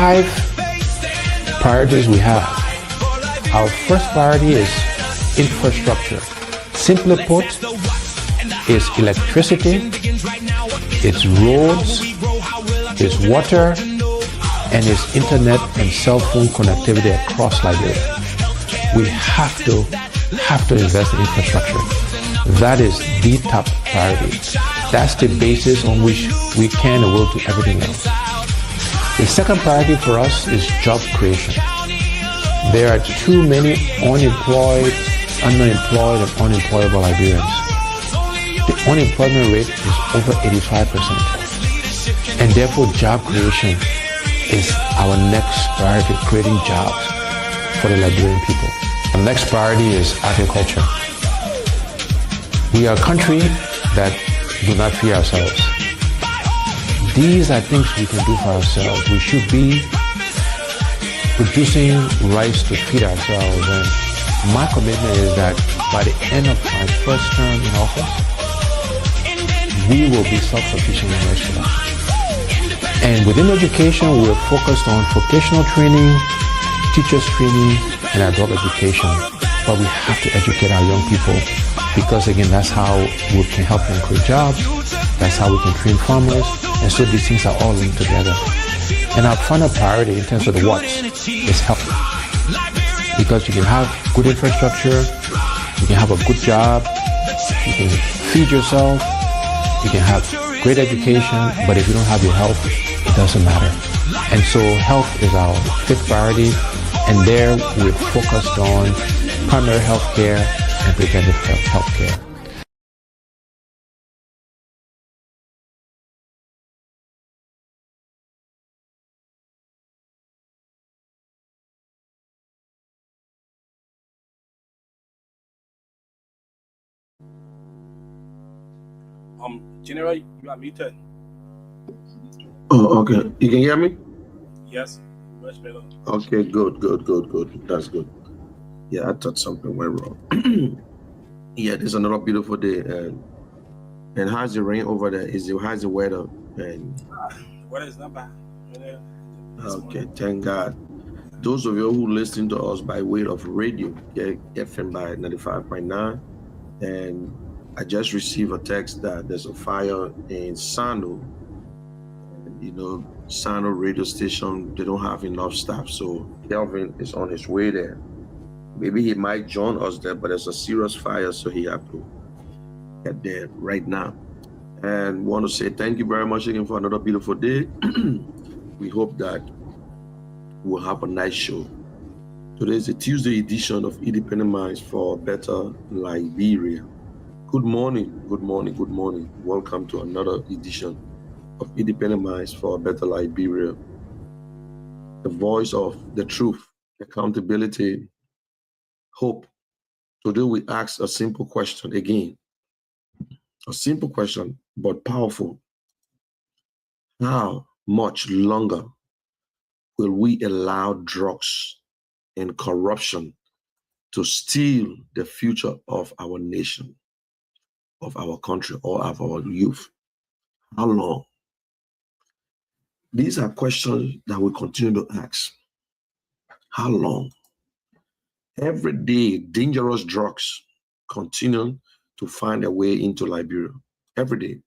5 priorities we have. Our first priority is infrastructure. Simply put, it's electricity, it's roads, it's water, and it's internet and cell phone connectivity across Liberia. We have to invest in infrastructure. That is the top priority. That's the basis on which we can and will do everything else. The second priority for us is job creation. There are too many unemployed, underemployed, and unemployable Liberians. The unemployment rate is over 85%. And therefore, job creation is our next priority, creating jobs for the Liberian people. The next priority is agriculture. We are a country that do not feed ourselves. These are things we can do for ourselves. We should be producing rice to feed ourselves. And my commitment is that by the end of my first term in office, we will be self-sufficient in rice production. And within education, we're focused on vocational training, teachers training, and adult education. But we have to educate our young people because, again, that's how we can help them create jobs. That's how we can train farmers. And so these things are all linked together. And our final priority in terms of the what is health. Because you can have good infrastructure, you can have a good job, you can feed yourself, you can have great education, but if you don't have your health, it doesn't matter. And so health is our 5th priority, and there we're focused on primary health care and preventive health care. General, you are muted. Oh, okay. You can hear me? Yes, much better. Okay, good. That's good. Yeah, I thought something went wrong. Yeah, there's another beautiful day, and how's the rain over there? How's the weather? And weather is not bad. Okay, thank God. Those of you who listen to us by way of radio, FM by 95.9, and I just received a text that there's a fire in Sano. Sano radio station, they don't have enough staff, so Kelvin is on his way there. Maybe he might join us there, but there's a serious fire, so he have to get there right now. And want to say thank you very much again for another beautiful day. We hope that we'll have a nice show. Today is the Tuesday edition of Independent Minds for Better Liberia. Good morning. Welcome to another edition of Independent Minds for Better Liberia. The voice of the truth, accountability, hope. Today we ask a simple question again. A simple question, but powerful. How much longer will we allow drugs and corruption to steal the future of our nation, of our country, or of our youth? How long? These are questions that we continue to ask. How long? Every day, dangerous drugs continue to find their way into Liberia. Every day.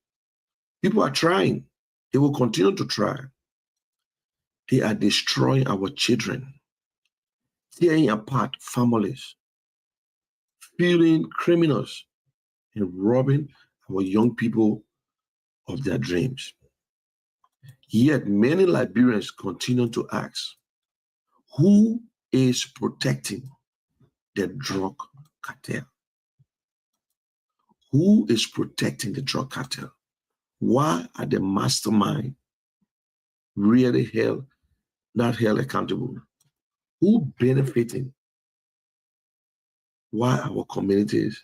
People are trying. They will continue to try. They are destroying our children, tearing apart families, fueling criminals, and robbing our young people of their dreams. Yet many Liberians continue to ask, who is protecting the drug cartel? Who is protecting the drug cartel? Why are the mastermind really not held accountable? Who benefiting? Why our communities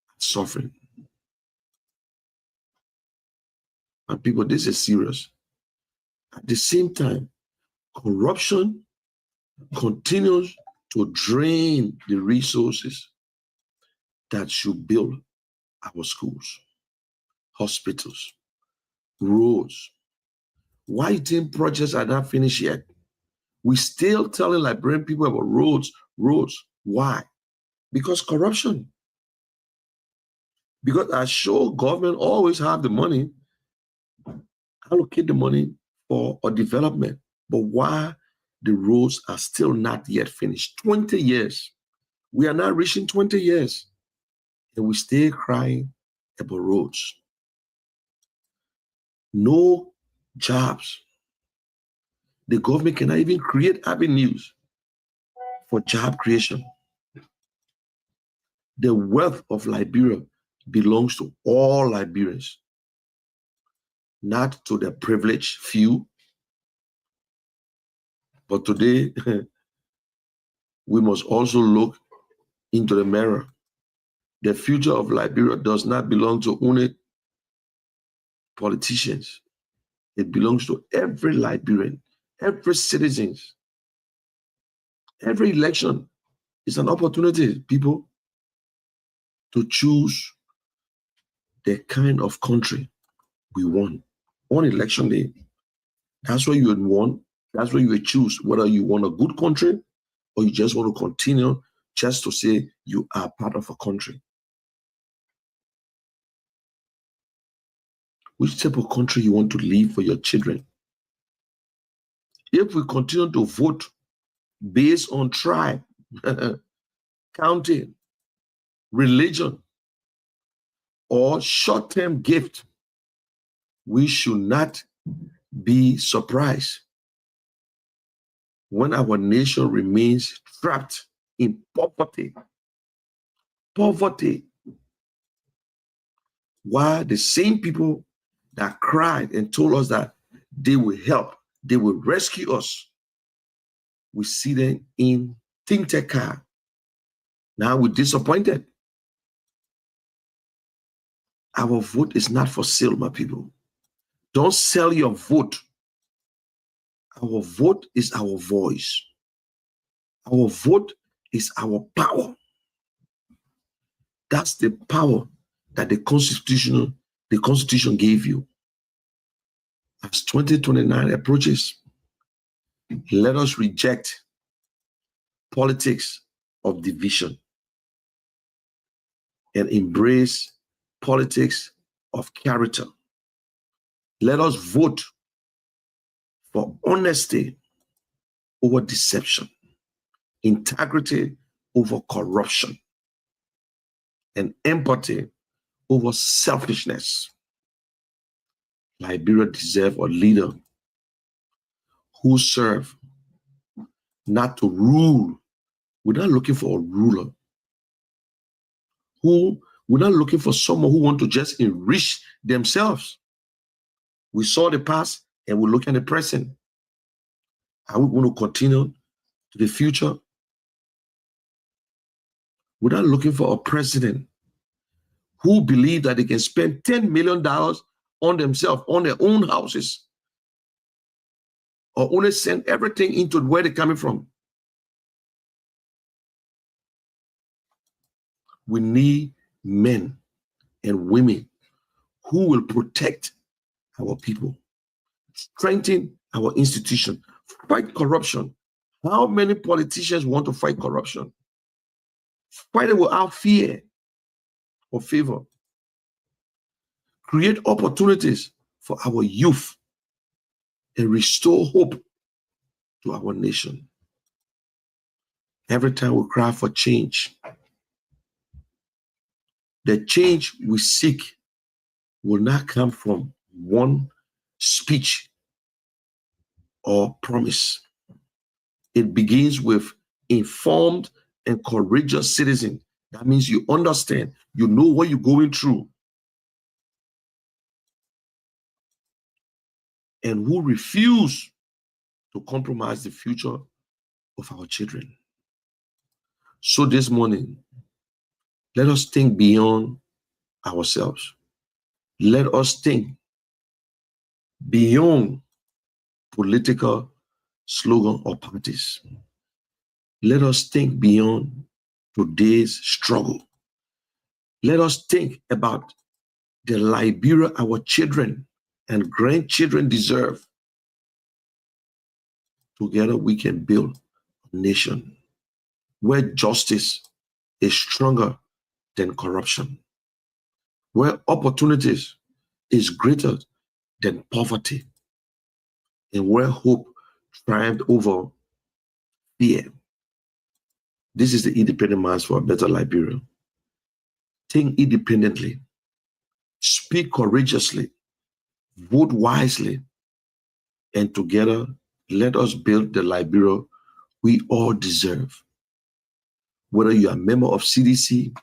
are suffering? And people, this is serious. At the same time, corruption continues to drain the resources that should build our schools, hospitals, roads. Why team projects are not finished yet? We still telling Liberian people about roads. Why? Because corruption. Because I sure government always have the money, allocate the money for a development. But why the roads are still not yet finished? 20 years. We are not reaching 20 years. And we stay crying about roads. No jobs. The government cannot even create avenues for job creation. The wealth of Liberia belongs to all Liberians, not to the privileged few. But today, we must also look into the mirror. The future of Liberia does not belong to only politicians. It belongs to every Liberian, every citizen. Every election is an opportunity, people, to choose the kind of country we want. On election day, that's what you would want. That's what you would choose, whether you want a good country or you just want to continue just to say you are part of a country. Which type of country you want to live for your children? If we continue to vote based on tribe, county, religion, or short-term gift, we should not be surprised when our nation remains trapped in poverty. Poverty. Why the same people that cried and told us that they will help, they will rescue us, we see them in think car. Now we're disappointed. Our vote is not for sale, my people. Don't sell your vote. Our vote is our voice. Our vote is our power. That's the power that the Constitution gave you. As 2029 approaches, let us reject politics of division and embrace politics of character. Let us vote for honesty over deception, integrity over corruption, and empathy over selfishness. Liberia deserves a leader who serve not to rule. We're not looking for a ruler. We're not looking for someone who wants to just enrich themselves. We saw the past and we're looking at the present. Are we going to continue to the future? We're not looking for a president who believe that they can spend $10 million on themselves, on their own houses, or only send everything into where they're coming from. We need men and women who will protect our people, strengthen our institution, fight corruption. How many politicians want to fight corruption? Fight it without fear or favor. Create opportunities for our youth and restore hope to our nation. Every time we cry for change, the change we seek will not come from one speech or promise. It begins with informed and courageous citizens. That means you understand, you know what you're going through, and who refuse to compromise the future of our children. So this morning, let us think beyond ourselves. Let us think beyond political slogan or parties. Let us think beyond today's struggle. Let us think about the Liberia our children and grandchildren deserve. Together we can build a nation where justice is stronger than corruption, where opportunities is greater than poverty, and where hope triumphed over fear. This is the independent mass for a better Liberia. Think independently, speak courageously, vote wisely, and together let us build the Liberia we all deserve. Whether you are a member of CDC,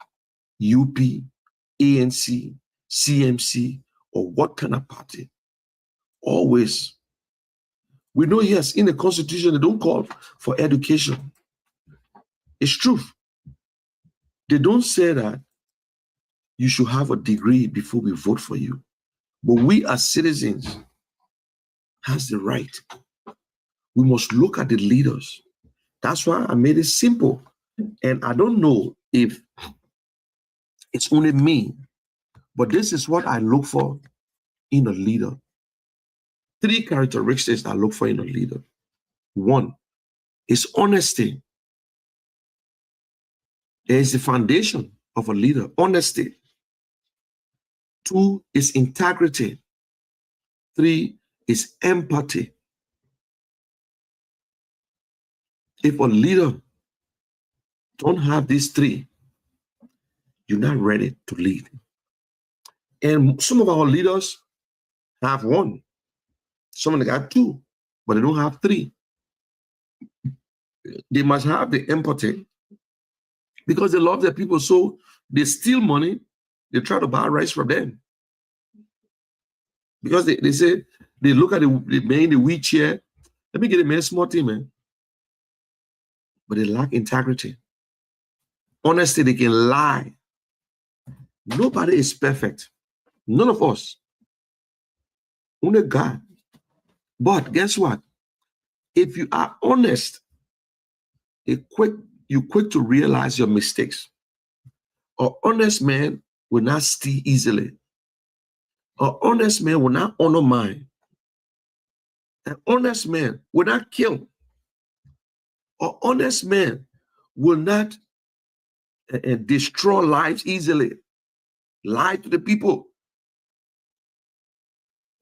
UP, ANC, CMC, or what kind of party, always. We know, yes, in the Constitution, they don't call for education. It's truth. They don't say that you should have a degree before we vote for you. But we as citizens has the right. We must look at the leaders. That's why I made it simple. And I don't know if it's only me, but this is what I look for in a leader. 3 characteristics I look for in a leader. 1 is honesty. There is the foundation of a leader, honesty. 2 is integrity. 3 is empathy. If a leader don't have these 3, you're not ready to lead. And some of our leaders have 1. Some of them got 2, but they don't have 3. They must have the empathy because they love their people, so they steal money. They try to buy rice from them. Because they say, they look at the man in the wheelchair, let me get a man small thing, man. But they lack integrity. Honestly, they can lie. Nobody is perfect. None of us. Only God. But guess what? If you are honest, you're quick to realize your mistakes. An honest man will not steal easily. An honest man will not honor mine. An honest man will not kill. An honest man will not destroy lives easily. Lie to the people.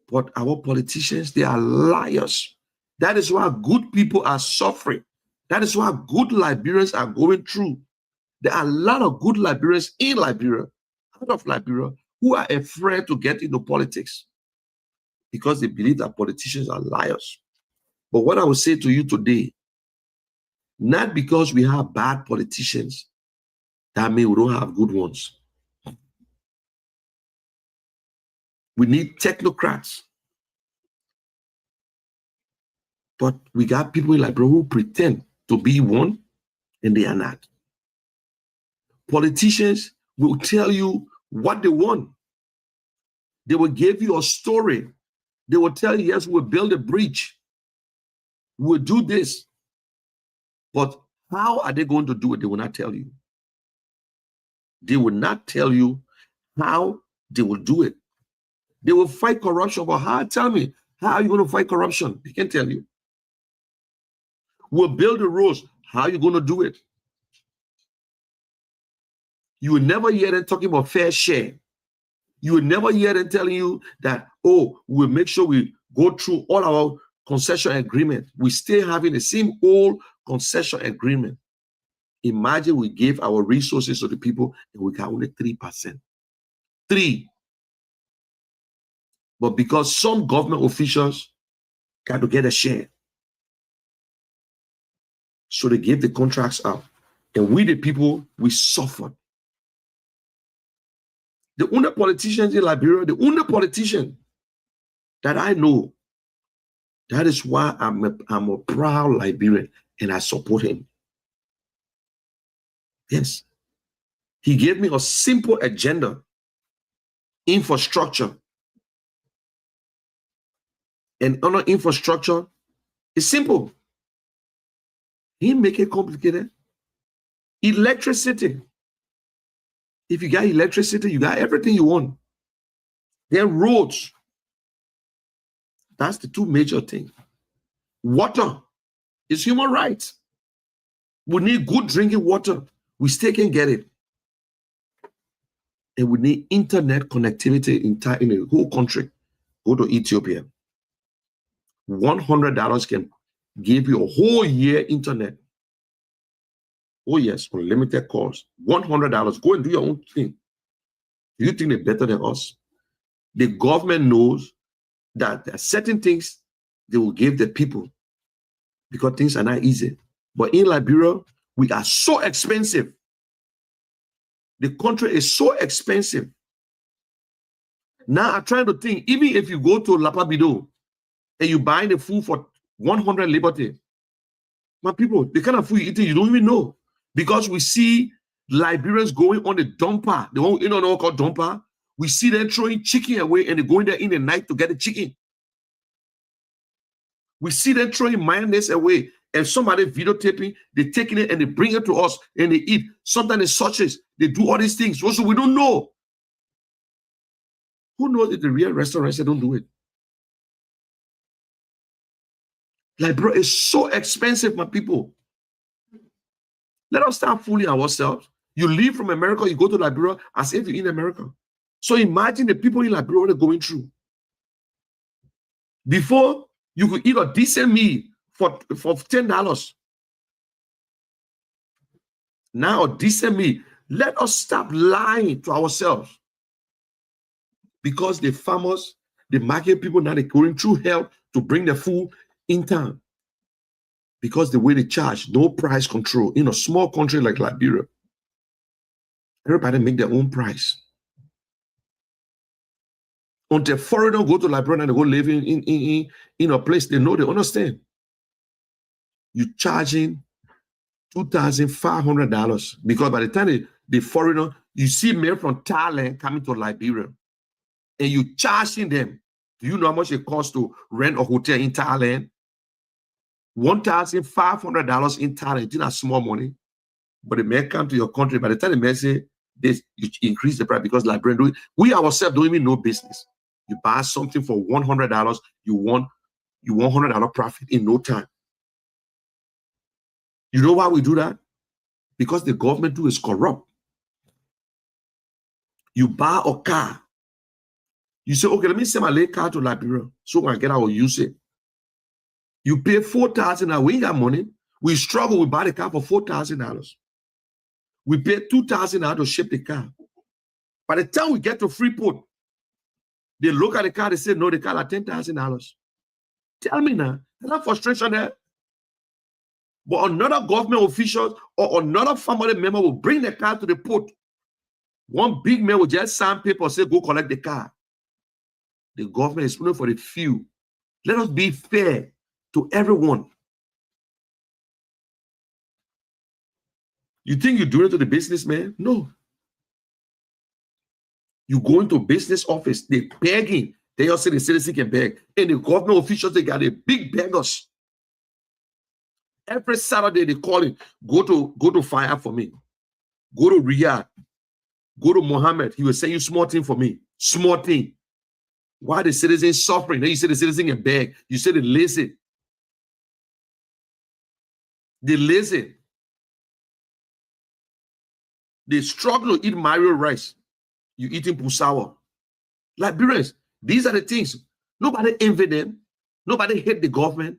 But our politicians, they are liars. That is why good people are suffering. That is why good Liberians are going through. There are a lot of good Liberians in Liberia, out of Liberia, who are afraid to get into politics because they believe that politicians are liars. But what I will say to you today, not because we have bad politicians, that means we don't have good ones. We need technocrats. But we got people in Liberia who pretend to be one, and they are not. Politicians will tell you what they want. They will give you a story. They will tell you, yes, we'll build a bridge. We'll do this. But how are they going to do it? They will not tell you. They will not tell you how they will do it. They will fight corruption, but how? Tell me, how are you going to fight corruption? They can't tell you. We'll build the roads. How are you going to do it? You will never hear them talking about fair share. You will never hear them telling you that, oh, we'll make sure we go through all our concession agreement. We still having the same old concession agreement. Imagine we gave our resources to the people and we got only 3%. 3. But because some government officials got to get a share, so they gave the contracts out. And we, the people, we suffered. The only politicians in Liberia, the only politician that I know, that is why I'm a proud Liberian and I support him. Yes. He gave me a simple agenda, infrastructure. And on infrastructure, it's simple. He make it complicated. Electricity. If you got electricity, you got everything you want. Then roads. That's the 2 major things. Water. It's human rights. We need good drinking water. We still can get it. And we need internet connectivity in the whole country. Go to Ethiopia. $100 can give you a whole year internet. Oh yes, unlimited calls. $100. Go and do your own thing. Do you think they're better than us? The government knows that there are certain things they will give the people because things are not easy. But in Liberia, we are so expensive. The country is so expensive. Now I'm trying to think, even if you go to Lapabido and you buy the food for 100 Liberty, my people, the kind of food you're eating, you don't even know. Because we see Liberians going on the dumper, the one, you know called dumper. We see them throwing chicken away and they're going there in the night to get the chicken. We see them throwing mayonnaise away and somebody videotaping, they're taking it and they bring it to us and they eat. Sometimes it's sausages, they do all these things. Also, we don't know. Who knows if the real restaurants they don't do it? Liberia is so expensive, my people. Let us start fooling ourselves. You leave from America, you go to Liberia as if you're in America. So imagine the people in Liberia what they're going through. Before, you could eat a decent meal for $10. Now a decent meal. Let us stop lying to ourselves. Because the farmers, the market people, now they're going through hell to bring the food in town. Because the way they charge, no price control. In a small country like Liberia, everybody make their own price. Until foreigners go to Liberia and they go live in a place they know, they understand. You're charging $2,500 because by the time the foreigner, you see men from Thailand coming to Liberia and you charging them. Do you know how much it costs to rent a hotel in Thailand? $1,500 in Thailand. It's not small money. But the man come to your country. By the time the man say this, you increase the price because Liberian, we ourselves don't even know business. You buy something for $100, you want $100 profit in no time. You know why we do that? Because the government is corrupt. You buy a car. You say, okay, let me send my late car to Liberia so when I get out, I'll use it. You pay $4,000. We ain't got money. We struggle. We buy the car for $4,000. We pay $2,000 to ship the car. By the time we get to Freeport, they look at the car. They say, no, the car at $10,000. Tell me now, there's not frustration there. But another government official or another family member will bring the car to the port. One big man will just sign paper and say, go collect the car. The government is paying for the few. Let us be fair to everyone. You think you're doing it to the businessman? No. You go into a business office, they're begging. They all say the citizen can beg. And the government officials, they got a big beggars. Every Saturday they call him, go to fire for me. Go to Riyadh. Go to Mohammed. He will say you small thing for me. Small thing. Why the citizen suffering? Then you say the citizen can beg. You say the lazy. They lazy. They struggle to eat Mario rice. You eating pusawa. Liberians, these are the things. Nobody envy them. Nobody hate the government.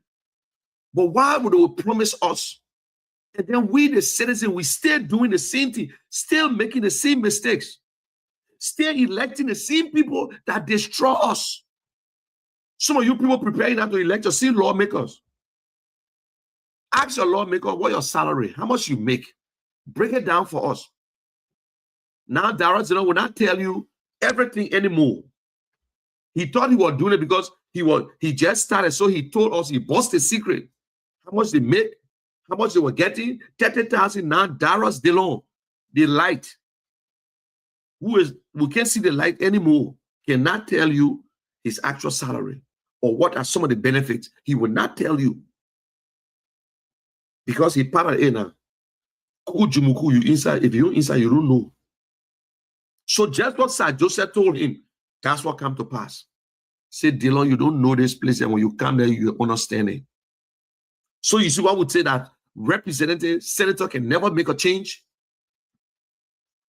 But why would they promise us? And then we, the citizens, we still doing the same thing, still making the same mistakes, still electing the same people that destroy us. Some of you people preparing now to elect your same lawmakers. Ask your lawmaker what your salary, how much you make. Break it down for us. Now, Darrell will not tell you everything anymore. He thought he was doing it because he just started, so he told us, he bust the secret. How much they make, how much they were getting, 30,000 now, Darrell's Delon, the light. We can't see the light anymore, cannot tell you his actual salary or what are some of the benefits. He will not tell you. Because he part of now. You inside, if you inside, you don't know. So just what Sir Joseph told him, that's what come to pass. Say, Dylan, you don't know this place, and when you come there, you understand it. So you see what I would say that representative, senator can never make a change.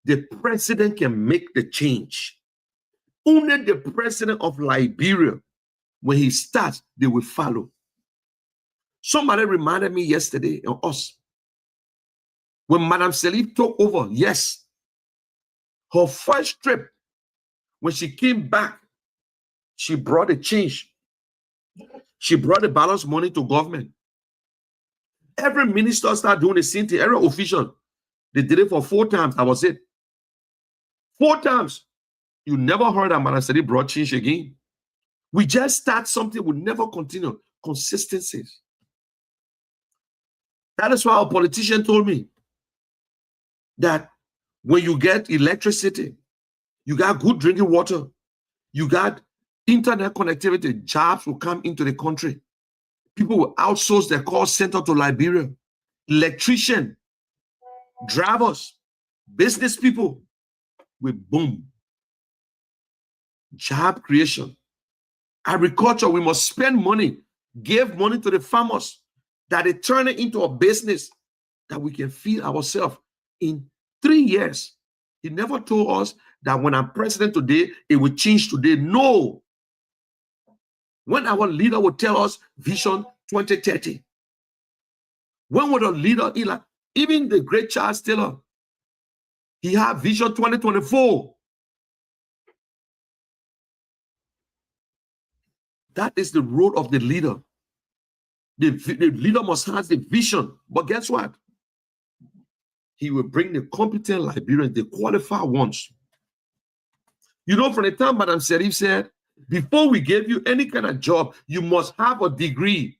The president can make the change. Only the president of Liberia, when he starts, they will follow. Somebody reminded me yesterday of us. When Madame Salif took over, yes, her first trip, when she came back, she brought a change. She brought the balance money to government. Every minister started doing the same thing. Every official, they did it for 4 times. That was it. 4 times. You never heard that Madame Salif brought change again. We just start something, we never continue. Consistencies. That is why our politician told me that when you get electricity, you got good drinking water, you got internet connectivity, jobs will come into the country. People will outsource their call center to Liberia. Electrician, drivers, business people will boom. Job creation. Agriculture, we must spend money, give money to the farmers, that they turn it into a business that we can feed ourselves in 3 years. He never told us that when I'm president today, it will change today. No. When our leader will tell us Vision 2030, when would a leader, even the great Charles Taylor, he had Vision 2024. That is the role of the leader. The leader must have the vision. But guess what? He will bring the competent Liberians, the qualified ones. You know, from the time Madame Salif said, before we give you any kind of job, you must have a degree.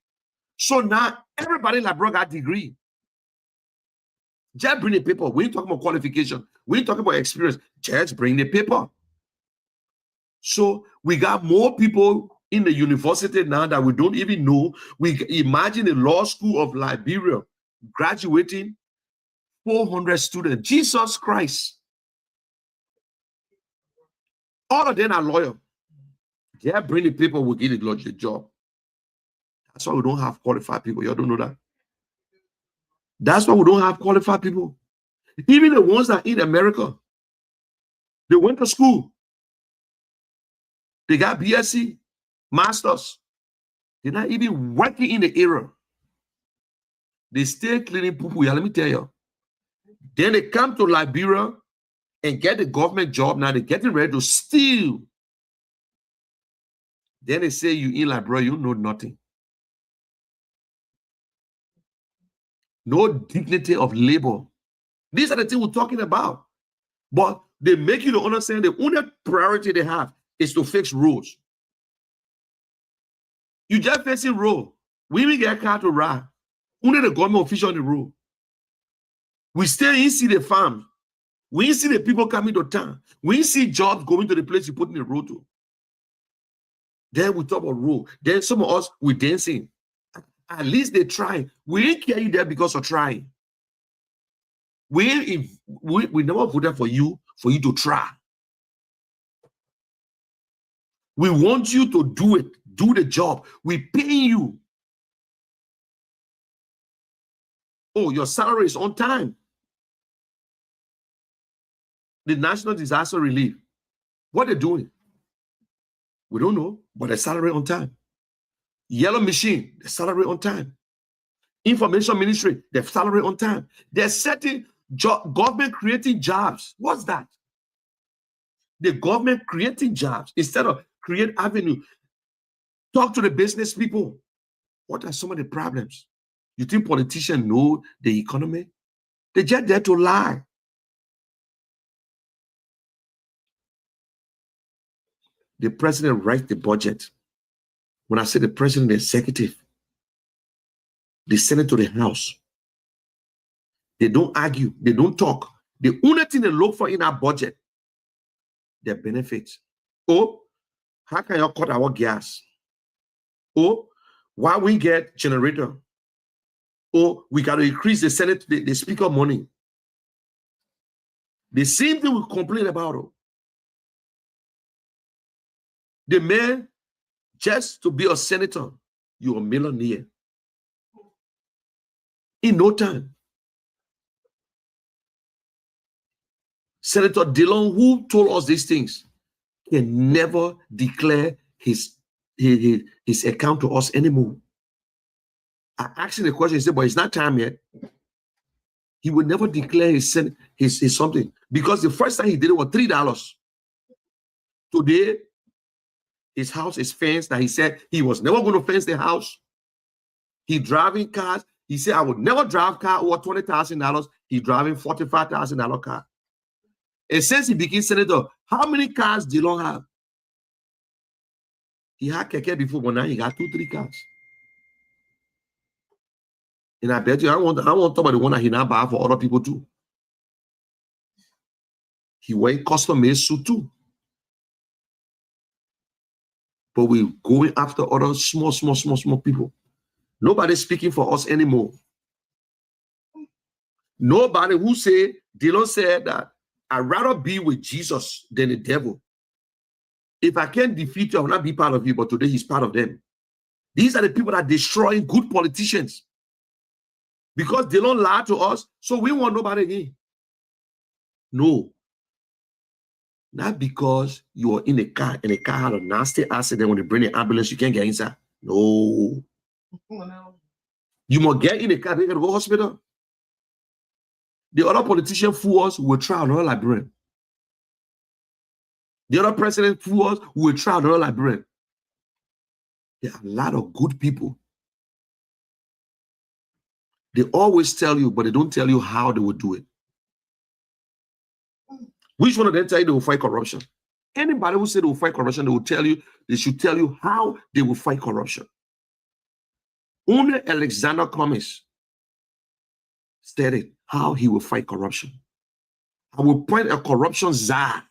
So now everybody in Liberia got a degree. Just bring the paper. We ain't talking about qualification. We ain't talking about experience. Just bring the paper. So we got more people in the university now that we don't even know. We imagine the law school of Liberia graduating 400 students. Jesus Christ. All of them are lawyers. Yeah, bring the people, will get the job. That's why we don't have qualified people. You don't know that. That's why we don't have qualified people. Even the ones that in America, they went to school. They got BSc, masters. They're not even working in the area. They stay cleaning poo-poo. Yeah, let me tell you. Then they come to Liberia and get the government job. Now they're getting ready to steal. Then they say you in Liberia, you know nothing. No dignity of labor. These are the things we're talking about. But they make you to understand the only priority they have is to fix roads. You just fixing road. We even get a car to ride. Only the government official on the road. We still ain't see the farm. We ain't see the people coming to town. We ain't see jobs going to the place you put in the road to. Then we talk about road. Then some of us, we dancing. At least they try. We ain't care you there because of trying. We never voted for you to try. We want you to do it, do the job. We pay you. Oh, your salary is on time. The National Disaster Relief, what they're doing, we don't know, but the salary on time. Yellow Machine, the salary on time. Information Ministry, the salary on time. They're setting government creating jobs. What's that? The government creating jobs instead of create avenue. Talk to the business people. What are some of the problems? You think politicians know the economy? They're just there to lie. The president writes the budget. When I say the president, the executive, they send it to the House. They don't argue. They don't talk. The only thing they look for in our budget, their benefits. Oh, how can you cut our gas? Oh, why we get generator? Oh, we got to increase the Senate, the speaker money. The same thing we complain about. Oh. The man, just to be a senator, you're a millionaire. in no time. Senator Dillon, who told us these things, can never declare his account to us anymore. I asked him the question, he said, but it's not time yet. He would never declare his something, because the first time he did it was $3. Today, his house is fenced. That he said he was never going to fence the house. He driving cars. He said, I would never drive car over $20,000. He driving $45,000 car. And since he became senator, how many cars Dillon have? He had keke before, but now he got 2-3 cars. And I bet you, I want to talk about the one that he now buy for other people too. He wear custom-made suit too. But we're going after other small people. Nobody's speaking for us anymore. Nobody who say, Dillon said that I'd rather be with Jesus than the devil. If I can't defeat you, I will not be part of you, but today he's part of them. These are the people that are destroying good politicians. Because they don't lie to us, so we want nobody again. No. Not because you are in a car and the car had a nasty accident. When they bring the ambulance, you can't get inside. No. You must get in the car, they can go to hospital. The other politician fool us, will try another Liberian. The other president fool us, will try another Liberian. There are a lot of good people. They always tell you, but they don't tell you how they will do it. Which one of them tell you they will fight corruption? Anybody who said they will fight corruption, they will tell you, they should tell you how they will fight corruption. Only Alexander Cummings stated how he will fight corruption. I will point a corruption czar,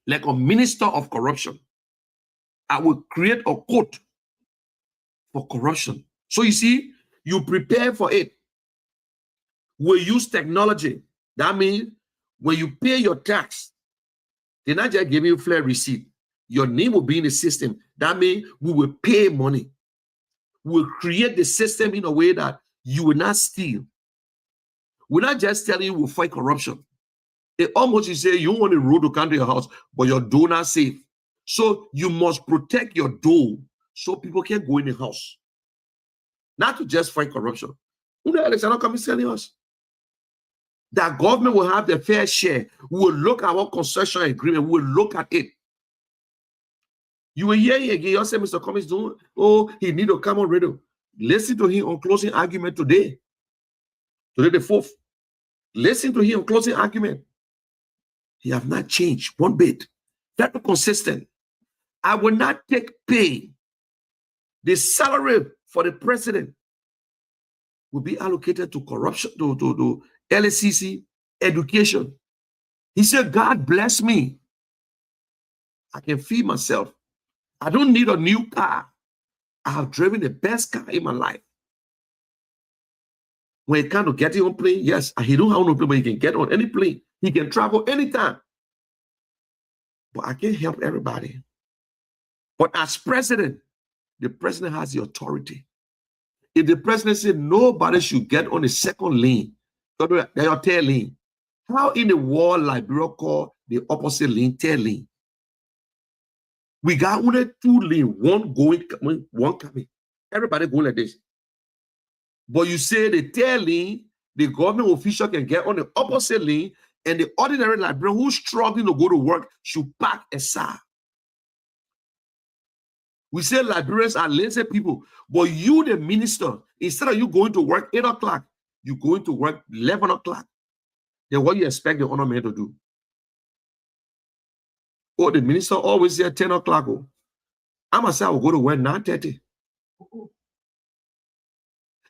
like a minister of corruption. I will create a court for corruption. So you see, you prepare for it. We use technology. That means when you pay your tax, they're not just giving you flat receipt. Your name will be in the system. That means we will pay money. We'll create the system in a way that you will not steal. We're not just telling you we'll fight corruption. It almost you say you want a road to come to your house, but your door not safe. So you must protect your door so people can't go in the house. Not to just fight corruption. Alexander Cummings telling us that government will have their fair share. We will look at our concession agreement. We will look at it. You will hear again. You say Mr. Cummings doing, oh, he need to come on radio. Listen to him on closing argument today. Today the 4th. Listen to him on closing argument. He have not changed one bit. Very consistent. I will not take pay. The salary for the president will be allocated to corruption, to LSCC, education. He said, God bless me. I can feed myself. I don't need a new car. I have driven the best car in my life. When it comes to getting on plane, yes, he don't have no plane, but he can get on any plane. He can travel anytime. But I can't help everybody. But as president, the president has the authority. If the president said nobody should get on the second lane, your third lane, how in the world Liberia call the opposite lane third lane? We got only 2 lanes, one going, one coming. Everybody going like this. But you say the third lane, the government official can get on the opposite lane, and the ordinary Liberian who's struggling to go to work should park aside. We say Liberians are lazy people, but you, the minister, instead of you going to work 8 o'clock, you're going to work 11 o'clock. Then what you expect the honor man to do? Oh, the minister always say 10 o'clock. Oh, I'm going to say I will go to work 9:30.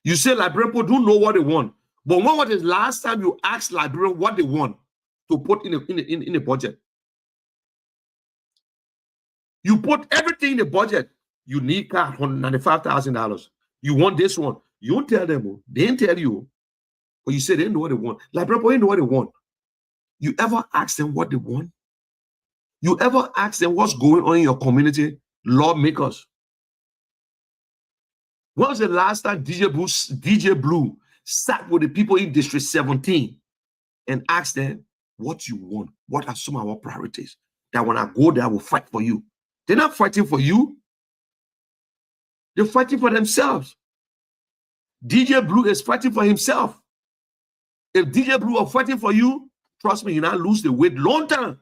You say Liberian people don't know what they want. But when was the last time you asked Liberian what they want to put in the budget? You put everything in the budget. You need car, $195,000. You want this one. You don't tell them. They didn't tell you. But you say they know what they want. Liberian people, they know what they want. You ever ask them what they want? You ever ask them what's going on in your community? Lawmakers. When was the last time DJ Blue sat with the people in District 17 and asked them, what you want? What are some of our priorities? That when I go there, I will fight for you. They're not fighting for you. They're fighting for themselves. DJ Blue is fighting for himself. If DJ Blue are fighting for you, trust me, you not lose the weight long term.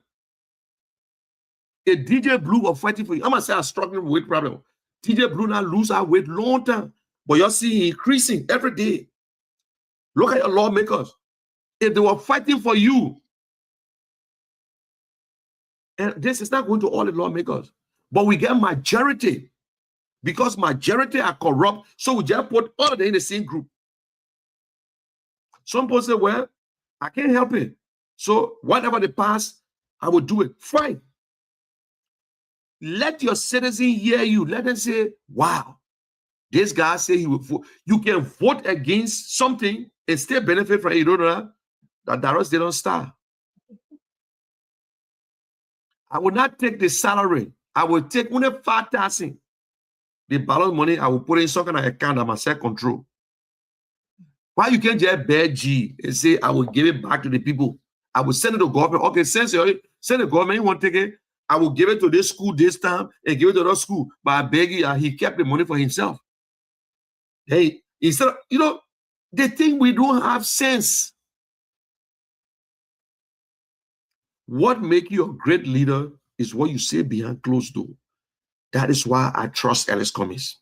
If DJ Blue are fighting for you, I'm going to say I'm struggling with weight problem. DJ Blue not lose our weight long term. But you're seeing increasing every day. Look at your lawmakers. If they were fighting for you, and this is not going to all the lawmakers, but we get majority. Because majority are corrupt, so we just put all of them in the same group. Some people say, well, I can't help it. So whatever they pass, I will do it. Fine. Let your citizen hear you. Let them say, wow, this guy say he will vote. You can vote against something and still benefit from it. You don't know that the rest they don't start. I will not take the salary. I will take only 5,000. The balance money, I will put in some kind of account that myself control. Why you can't just bear G and say, I will give it back to the people. I will send it to government. Okay, send the government, you want to take it? I will give it to this school this time and give it to another school. But I beg you, he kept the money for himself. Hey, instead of, they think we don't have sense. What makes you a great leader is what you say behind closed door. That is why I trust Ellis Cummings.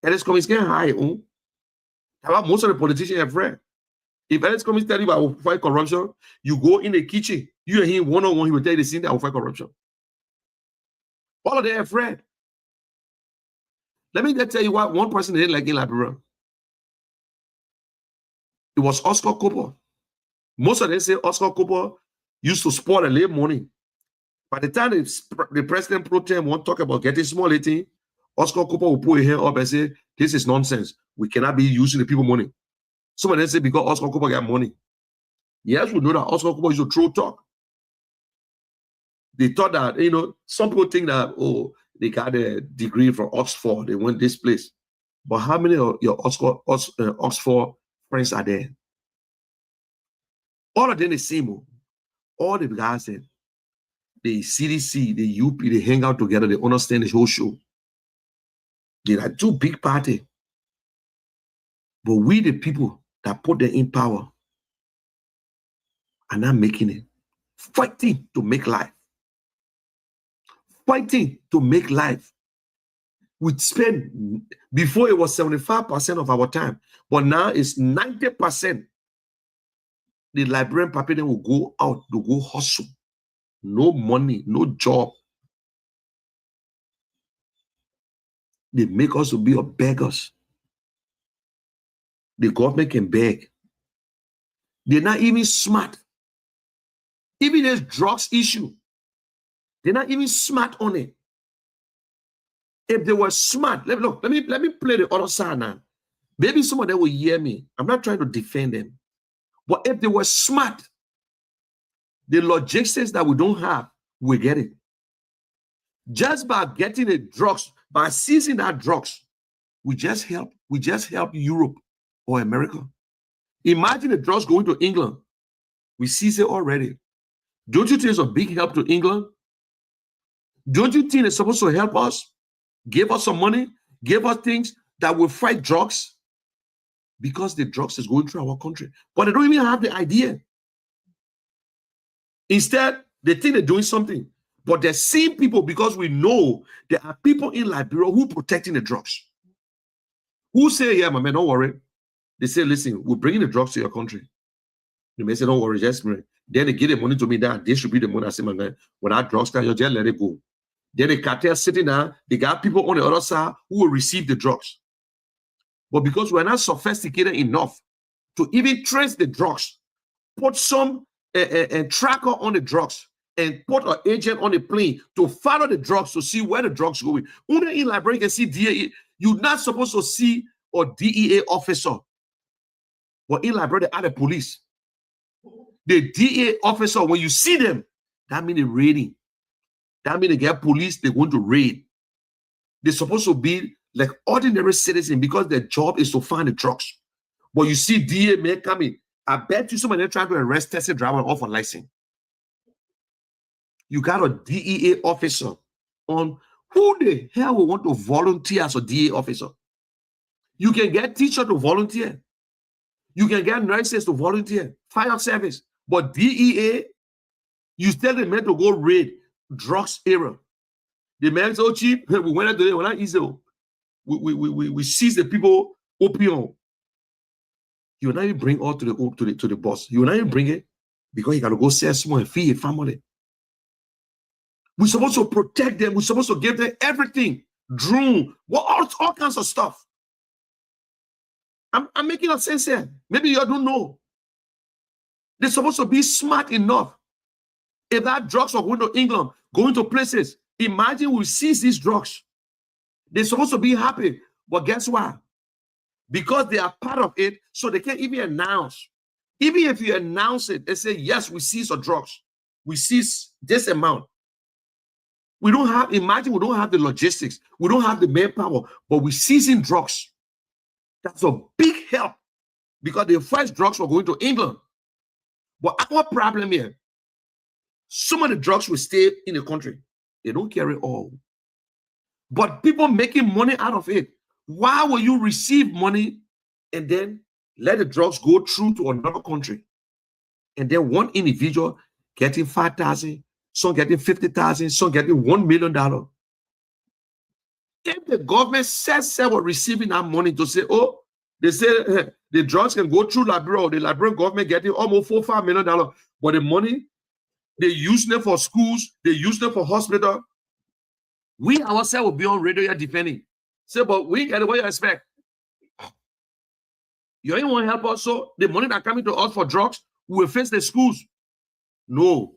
Ellis Cummings can hide. Most of the politicians have read. If Ellis Cummings tell you I will fight corruption, you go in the kitchen, you and him one-on-one, he will tell you the same that I will fight corruption. All of them have read. Let me just tell you what one person didn't like in Liberia. It was Oscar Cooper. Most of them say Oscar Cooper used to spoil and lay money. By the time the president pro tem won't talk about getting small thing, Oscar Cooper will put his hand up and say, this is nonsense. We cannot be using the people money. Some of them say because Oscar Cooper got money. Yes, we know that Oscar Cooper used to throw talk. They thought that, some people think that, they got a degree from Oxford. They went this place. But how many of your Oxford friends are there? All of them the same. All the guys said, the CDC, the UP, they hang out together. They understand the whole show. They are two big parties. But we, the people that put them in power, are not making it. Fighting to make life. Fighting to make life. We spend, before it was 75% of our time, but now it's 90%. The Liberian population will go out to go hustle. No money, no job. They make us to be a beggars. The government can beg. They're not even smart. Even this drugs issue, they're not even smart on it. If they were smart, let me play the other side now. Maybe some of them will hear me. I'm not trying to defend them. But if they were smart, the logistics that we don't have, we get it. Just by getting the drugs, by seizing that drugs, we just help Europe or America. Imagine the drugs going to England. We seize it already. Don't you think it's a big help to England? Don't you think it's supposed to help us? Give us some money, give us things that will fight drugs? Because the drugs is going through our country. But they don't even have the idea. Instead, they think they're doing something. But they're seeing people, because we know there are people in Liberia who are protecting the drugs. Who say, yeah, my man, don't worry. They say, listen, we're bringing the drugs to your country. They may say, don't worry, just bring it. Then they give the money to me, that distribute the money. I say, my man, when that drugs come, you just let it go. Then the cartel sitting there, they got people on the other side who will receive the drugs. But because we're not sophisticated enough to even trace the drugs, put some tracker on the drugs, and put an agent on the plane to follow the drugs to see where the drugs are going. Only in Liberia you can see DEA. You're not supposed to see a DEA officer. But in Liberia, they are the police. The DEA officer, when you see them, that means they're raiding. That means they get police, they're going to raid. They're supposed to be like ordinary citizens because their job is to find the drugs. But you see DA men coming. I bet you somebody trying to arrest taxi driver off a license. You got a DEA officer on. Who the hell will want to volunteer as a DEA officer? You can get teachers to volunteer. You can get nurses to volunteer, fire service. But DEA, you tell the men to go raid drugs area. The men so cheap, we went out today, we're not easy. We seize the people opium. You will not even bring all to the boss. You will not even bring it because you gotta go sell small and feed your family. We're supposed to protect them. We're supposed to give them everything. Drone, all kinds of stuff. I'm making a sense here. Maybe you don't know. They're supposed to be smart enough. If that drugs are going to England, going to places, imagine we seize these drugs. They're supposed to be happy. But guess what? Because they are part of it, so they can't even announce. Even if you announce it, they say, yes, we seize the drugs. We seize this amount. We don't have, imagine we don't have the logistics. We don't have the manpower, but we're seizing drugs. That's a big help because the first drugs were going to England. But our problem here, some of the drugs will stay in the country. They don't carry all. But people making money out of it. Why will you receive money and then let the drugs go through to another country? And then one individual getting 5,000, some getting 50,000, some getting $1 million. If the government says they were receiving that money to say, oh, they say the drugs can go through Liberia, the Liberian government getting almost $4-5 million, but the money, they use them for schools, they use them for hospital. We ourselves will be on radio here defending. Say, but we get what you expect. You ain't want to help us, so the money that coming to us for drugs, we will face the schools. No.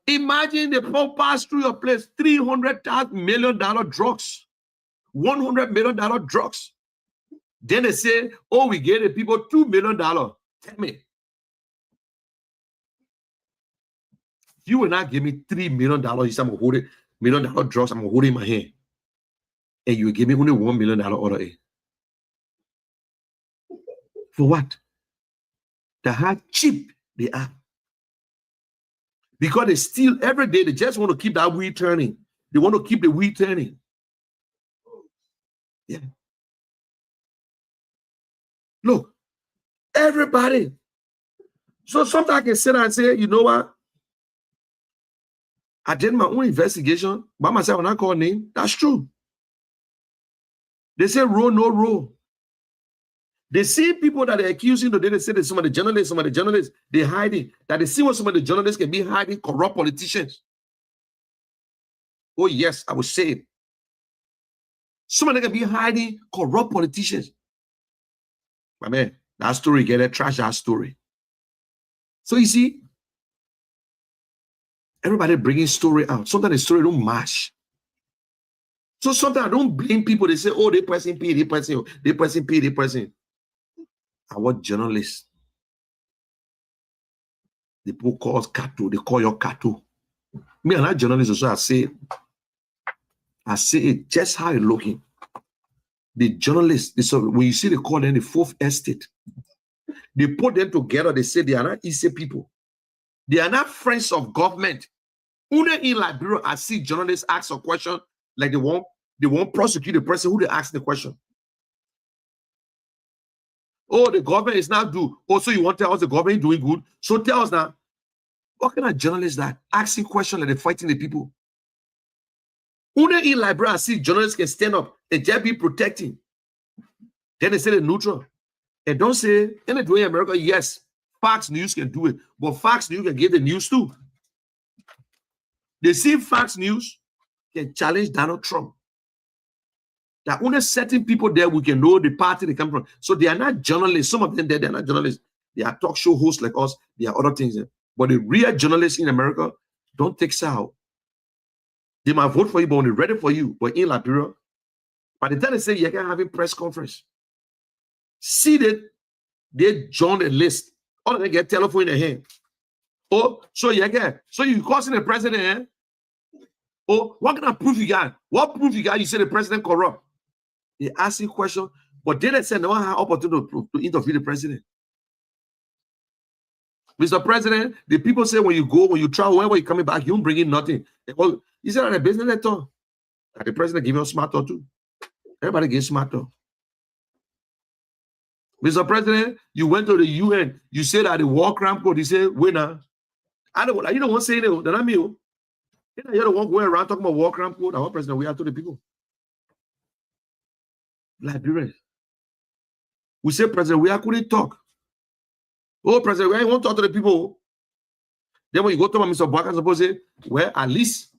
Imagine the poor pass through your place, $300 million drugs, $100 million drugs. Then they say, oh, we gave the people $2 million. Tell me. You will not give me $3 million. You say, I'm going to hold it, $1 million drugs, I'm going to hold it in my hand. And you will give me only $1 million order. For what? That's how cheap they are. Because they steal every day. They just want to keep that wheel turning. They want to keep the wheel turning. Yeah. Look, everybody. So sometimes I can sit and say, you know what? I did my own investigation by myself when I call name. That's true. They say roll, no roll. They see people that they're accusing today. They say that some of the journalists, they're hiding. That they see what some of the journalists can be hiding corrupt politicians. Oh, yes, I will say it. Some of them can be hiding corrupt politicians. My man, that story, get a trash that story. So you see, everybody bringing story out. Sometimes the story don't match. So sometimes I don't blame people. They say, oh, they pressing P, they pressing P, they pressing. Our journalists, the people call Kato, they call your Kato. Me and that journalist also, I say it just how it's looking. The journalists, when you see they call them the fourth estate, they put them together, they say they are not easy people. They are not friends of government. Only in Liberia, I see journalists ask a question like they won't prosecute the person who they ask the question. Oh, the government is not good. Also, you want to tell us the government is doing good? So tell us now, what kind of journalists that asking questions like they're fighting the people? Only in Liberia, I see journalists can stand up and just be protecting. Then they say they're neutral. And don't say, anything in America, yes, Fox News can do it, but Fox News can give the news too. They see Fox News can challenge Donald Trump. There are only certain people there we can know the party they come from. So they are not journalists. Some of them, they're not journalists. They are talk show hosts like us. They are other things. But the real journalists in America don't take side. They might vote for you, but when they're ready for you, but in Liberia, by the time they say you can have a press conference, see that they join the list. All of them get telephone in their hand. Oh, so you causing the president, eh? Oh, what kind of proof you got? What proof you got? You say the president corrupt. They ask you questions, but then they said no one had opportunity to interview the president. Mr. President, the people say when you travel, whenever you're coming back, you don't bring in nothing. Well, is that a business letter? And the president give you a smart talk too. Everybody gets smart talk. Mr. President, you went to the UN, you said that the war crime code, you say, winner. I don't you don't want to say it, then I'm you. You're the one going around talking about war crime code. Our president, we are to the people. Liberia. We say, President, we are couldn't talk. Oh, President, we won't talk to the people. Then when you go to Mr. Bwaka, suppose say, well, at least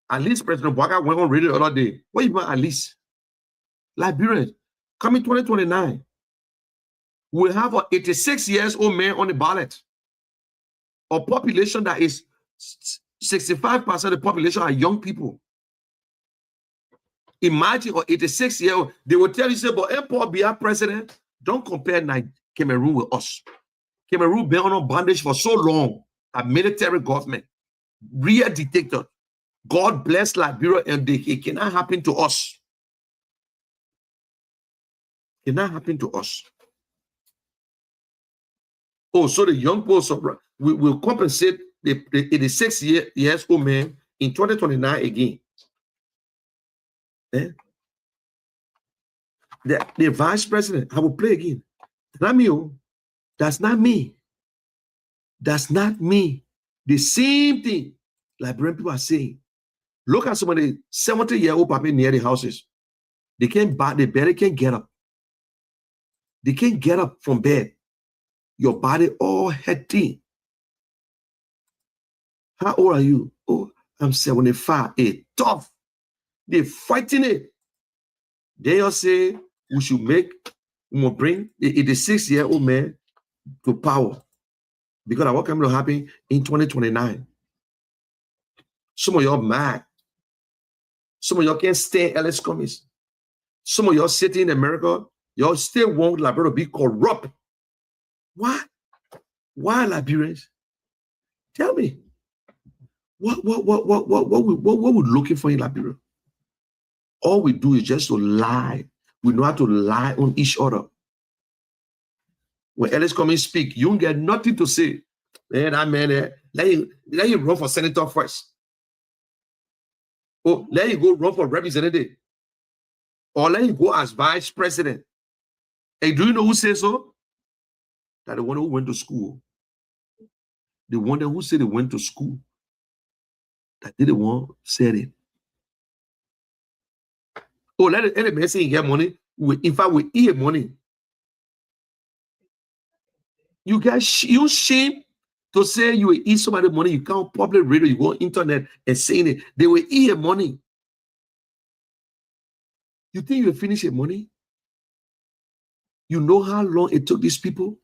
President Bwaka went on radio the other day. What you mean at least? Liberia, coming 2029, we have an 86 years old man on the ballot. A population that is 65% of the population are young people. Imagine an 86-year-old, they will tell you, say, but Paul be our president. Don't compare Cameroon with us. Cameroon been on bondage for so long, a military government, real dictator. God bless Liberia, and it cannot happen to us. It cannot happen to us. Oh, so the young people will compensate the 86 years old man in 2029 again. Eh? The vice president, I will play again. That's not me. That's not me. The same thing Liberian people are saying. Look at some of the 70-year-old people near the houses. They barely can't get up. They can't get up from bed. Your body all heady. How old are you? Oh, I'm 75. It's tough. They're fighting it. They all say we will bring the 86-year-old man to power. Because of what coming to happen in 2029. Some of y'all mad. Some of y'all can't stand Ellis Cummings. Some of y'all sitting in America, y'all still want Liberia to be corrupt. Why? Why Liberians? Tell me. What we're looking for in Liberia? All we do is just to lie. We know how to lie on each other. When Ellis Cummings speak, you don't get nothing to say. Man, that man there, let you run for senator first. Oh, let you go run for representative. Or let you go as vice president. And do you know who says so? That the one who went to school. The one who said they went to school. That didn't want said it. Oh, let the man say he get money. In fact, we eat money. You shame to say you will eat somebody money. You can't public radio, you go on internet and saying it. They will eat your money. You think you will finish your money? You know how long it took these people?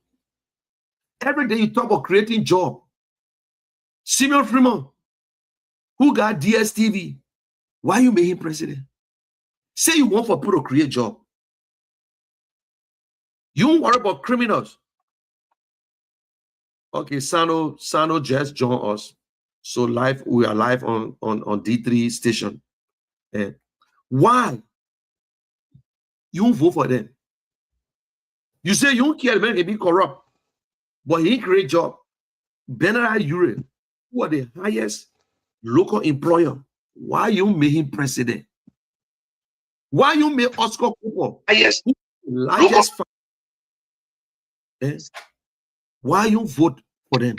Every day you talk about creating job. Simeon Freeman, who got DSTV, why you made him president? Say you want for people to create job. You don't worry about criminals. Okay, Sano just joined us. So we are live on D3 station. Why? You don't vote for them. You say you don't care man can be corrupt, but he create job. Bernard Ure, who are the highest local employer, why you make him president? Why you make Oscar Cooper highest largest? Why you vote for them?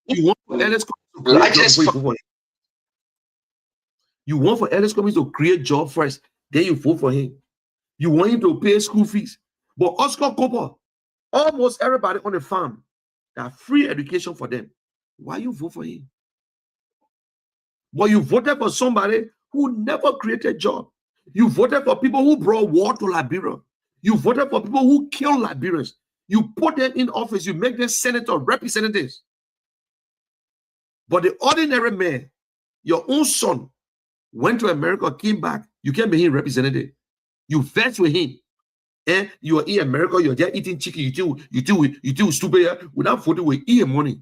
You want for Ellis Cummings to create job. You want for Ellis Cummings to create job first, then you vote for him. You want him to pay school fees. But Oscar Cooper, almost everybody on the farm, that free education for them. Why you vote for him? But you voted for somebody who never created job. You voted for people who brought war to Liberia. You voted for people who killed Liberians. You put them in office. You make them senators, representatives. But the ordinary man, your own son, went to America, came back. You can't make him representative. You vex with him. And you are in America, you're there eating chicken. You do stupid without voting with eat money.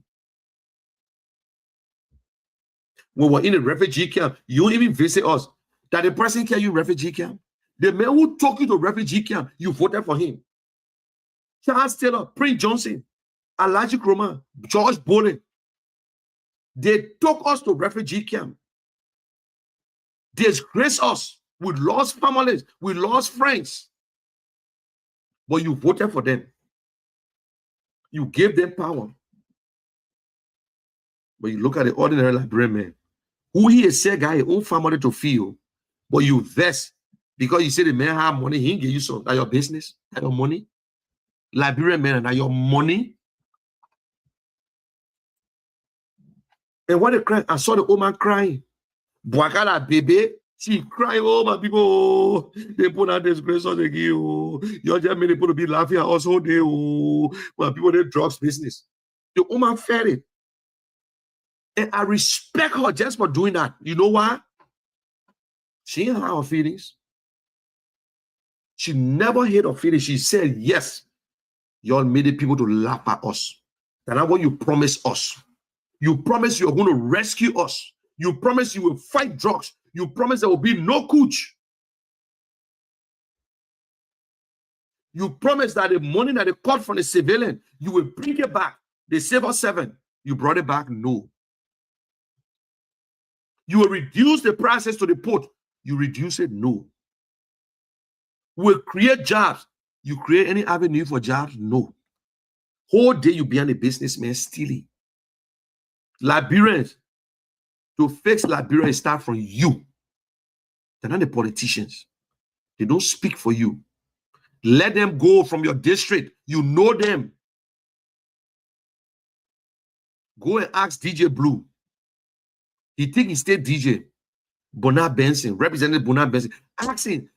When we're in a refugee camp, you don't even visit us. that the person carry you refugee camp? The man who took you to refugee camp, you voted for him. Charles Taylor, Prince Johnson, Alaji Kroma, George Bowling. They took us to refugee camp. They disgraced us. We lost families. We lost friends. But you voted for them. You gave them power. But you look at the ordinary Liberian man, who he is say guy, his own family to feel, but you vex because you say the man have money, he give you some. That your business, that your money. Liberian man, that your money. And what they cry, I saw the old man crying. Boakala baby, she crying, oh my people, they put out disgrace on the give. Oh, you're just many people to be laughing at us all day. Oh, my people, they drugs business. The old man fed it. And I respect her just for doing that. You know why? She ain't had her feelings. She never hate her feelings. She said, yes, y'all made the people to laugh at us. That's what you promised us. You promised you're going to rescue us. You promised you will fight drugs. You promised there will be no cooch. You promised that the money that they cut from the civilian, you will bring it back. They save us 7. You brought it back? No. You will reduce the prices to the port. You reduce it? No. Will create jobs. You create any avenue for jobs? No. Whole day you behind a businessman stealing. Liberians, to fix Liberia, start from you. They're not the politicians. They don't speak for you. Let them go from your district. You know them. Go and ask DJ Blue. He think he stayed DJ. Bonat Benson, Representative Bonat Benson. Ask him,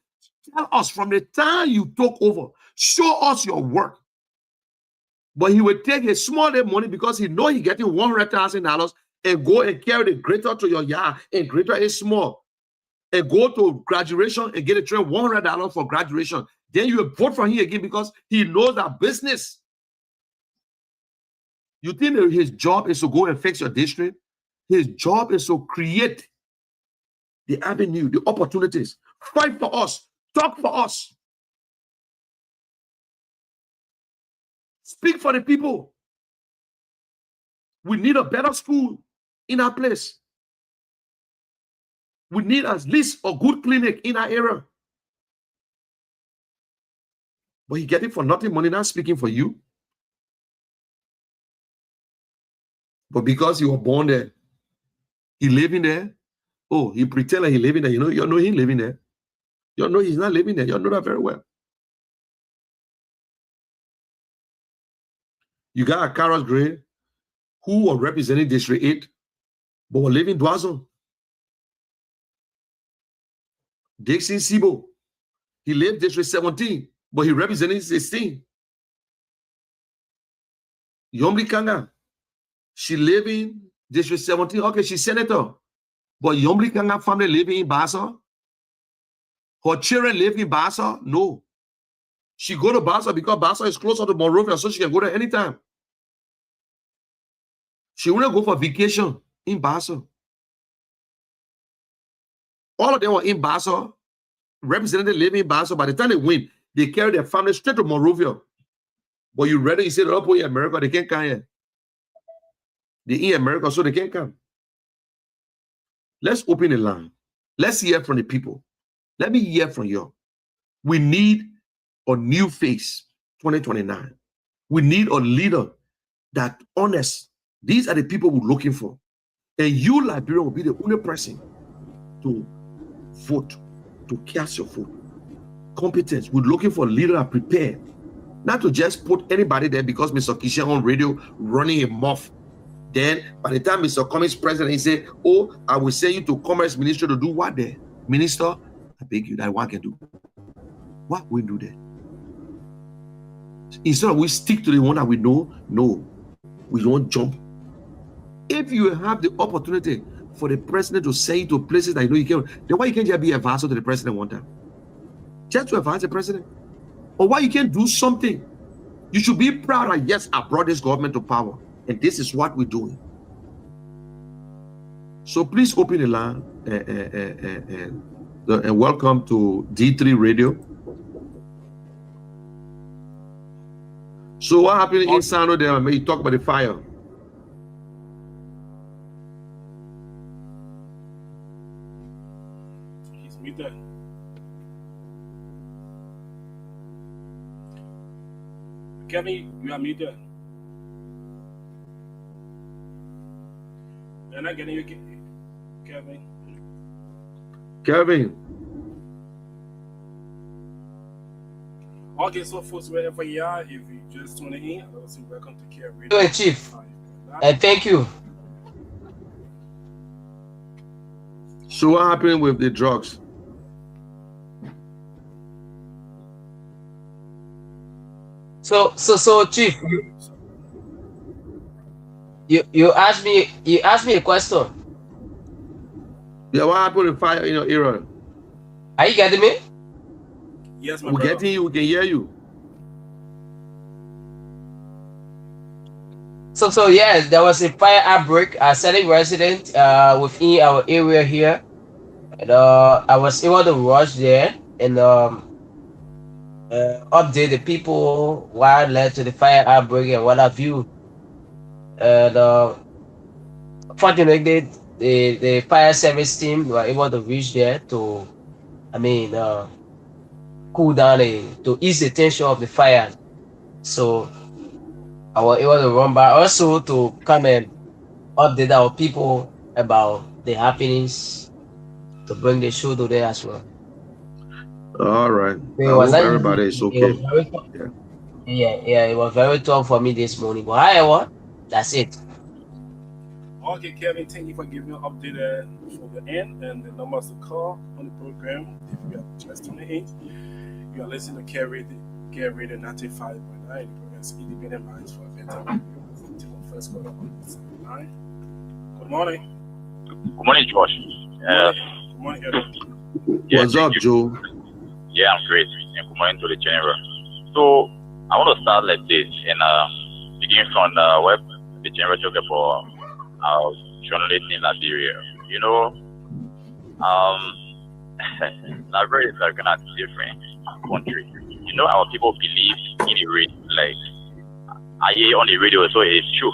tell us from the time you took over, show us your work. But he would take a small money because he know he getting $100,000 and go and carry the greater to your yard, and greater is small. And go to graduation and get a train $100 for graduation. Then you will vote for him again because he knows that business. You think that his job is to go and fix your district? His job is to create the avenue, the opportunities. Fight for us. Talk for us. Speak for the people. We need a better school in our place. We need at least a good clinic in our area. But he get it for nothing, money not speaking for you. But because you were born there, he living there. Oh, he pretend like he living there. You know he living there. You know he's not living there. You know that very well. You got a Carlos Gray who was representing District 8, but was living in Dwazon. Dixon Sibo, he lived District 17, but he represented 16. Yomri Kanga, she live in District 17. Okay, she's senator. But Yomri Kanga family living in Bassa. Her children live in Bassa? No. She go to Bassa because Bassa is closer to Monrovia, so she can go there anytime. She wouldn't go for vacation in Bassa. All of them were in Bassa. Representatives living in Bassa. By the time they win, they carry their family straight to Monrovia. But you ready? You say, oh, in America, they can't come here. They're in America, so they can't come. Let's open the line. Let's hear from the people. Let me hear from you. We need a new face, 2029. We need a leader that honest. These are the people we're looking for. And you, Liberia, will be the only person to vote, to cast your vote. Competence. We're looking for a leader that prepared. Not to just put anybody there because Mr. Kishan on radio running a mouth. Then, by the time Mr. Cummings president, he said, oh, I will send you to Commerce Ministry to do what there? Minister, I beg you, that one can do. What we do there? Instead of we stick to the one that we know, no, we don't jump. If you have the opportunity for the president to send you to places that you know you can, then why you can't just be advisor to the president one time? Just to advise the president. Or why you can't do something? You should be proud that, yes, I brought this government to power. And this is what we're doing. So please open the line and And welcome to D3 Radio. So what happened in Sano there? Maybe you talk about the fire. He's muted. Kevin, you are muted. They're not getting you, Kevin. Kevin. Okay, so folks, wherever you are, if you just tune in, I will say welcome to Care Radio. Hello, Chief. Thank you. So what happened with the drugs? So, Chief, you asked me a question. Yeah, what happened with fire in your area? Are you getting me? Yes, my We're brother. getting you. We can hear you. So yes, there was a fire outbreak. A certain resident within our area here, and I was able to rush there and update the people what led to the fire outbreak and what have you. And fortunately, the fire service team were able to reach there to, cool down to ease the tension of the fire. So I was able to run by also to come and update our people about the happenings, to bring the show to there as well. All right. It I was hope not everybody easy. is okay. Yeah, it was very tough for me this morning. But however, that's it. Okay, Kevin, thank you for giving an update for the end and the numbers to call on the program. If you are just tuning in, you are listening to Care Radio 95.9. The program is Independent Minds for a Better World. First caller on this line. Good morning. Good morning, Josh. Good morning, Edward. What's up, Joe? Yeah, I'm great. And good morning to the general. So I want to start like this and begin from where the general talked about our journalists in Liberia. You know, Liberia is like kind of different country. You know, our people believe in the radio, like I hear on the radio, so it's true.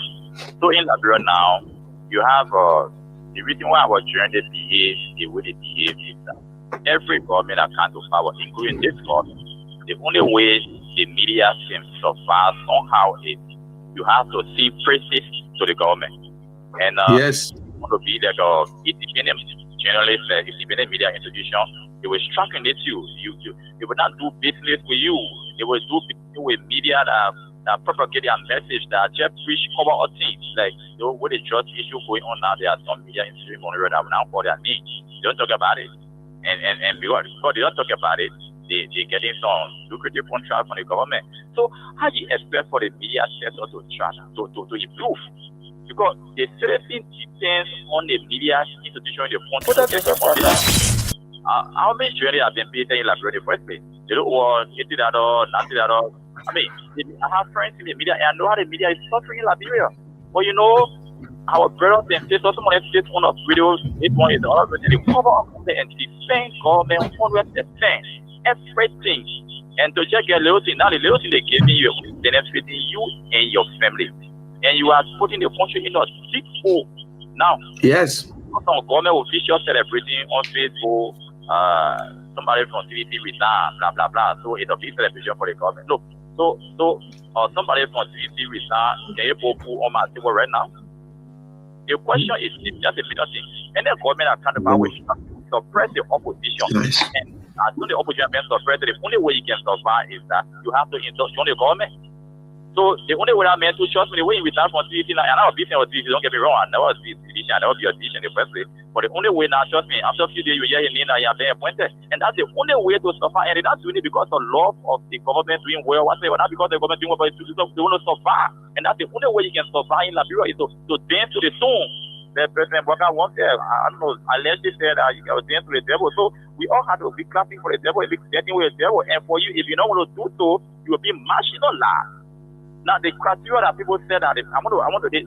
So in Liberia now, you have the reason why our journalists behave the way they behave is that every government account of power, including this government, the only way the media can survive somehow is you have to see praises to the government. And yes, want to be like independent journalist, independent media institution. They will strengthen it you. They will not do business with you. They will do business with media that propagate their message, that just preach cover all things. Like with the just issue going on now, there are some media institutions on the road that will now call their name. They don't talk about it. And because they don't talk about it, they're getting some lucrative contract from the government. So how do you expect for the media sector to improve? Because the seriously depends on the media institution in the country. How many journalists have been paid in Liberia in the first place? They don't want $80, $90. I mean, I have friends in the media and I know how the media is suffering in Liberia. But you know, our brothers and sisters, someone has said on our videos, this one is all of it, they cover up and defend government 100%, everything. And to just get a little thing, now the little thing they give you is benefiting you and your family. And you are putting the country in a sick hole. Now, yes, some government officials celebrating on Facebook, somebody from CVP resigned, blah, blah, blah. So it's a big celebration for the government. Look, so somebody from CVP resigned, can you put on my table right now? The question is just a little thing. And the government are kind of power suppress the opposition. Nice. And as soon as the opposition has been suppressed, the only way you can survive is that you have to indulge on the government. So the only way I meant to trust me, the way you resign from CVC, and I'm a business of CVC, don't get me wrong, I never be a politician, I never be a politician in the first place. But the only way now, trust me, after a few days you hear your name and you have been appointed. And that's the only way to survive. And that's really because of love of the government doing well, whatever, not because the government doing well, but they want to survive. And that's the only way you can survive in Liberia is to dance to the tune. The President Walker once said, I don't know, allegedly said that you can dance to the devil. So we all have to be clapping for the devil, be dancing with the devil. And for you, if you don't want to do so, you will be marginalized. Now the criteria that people said that they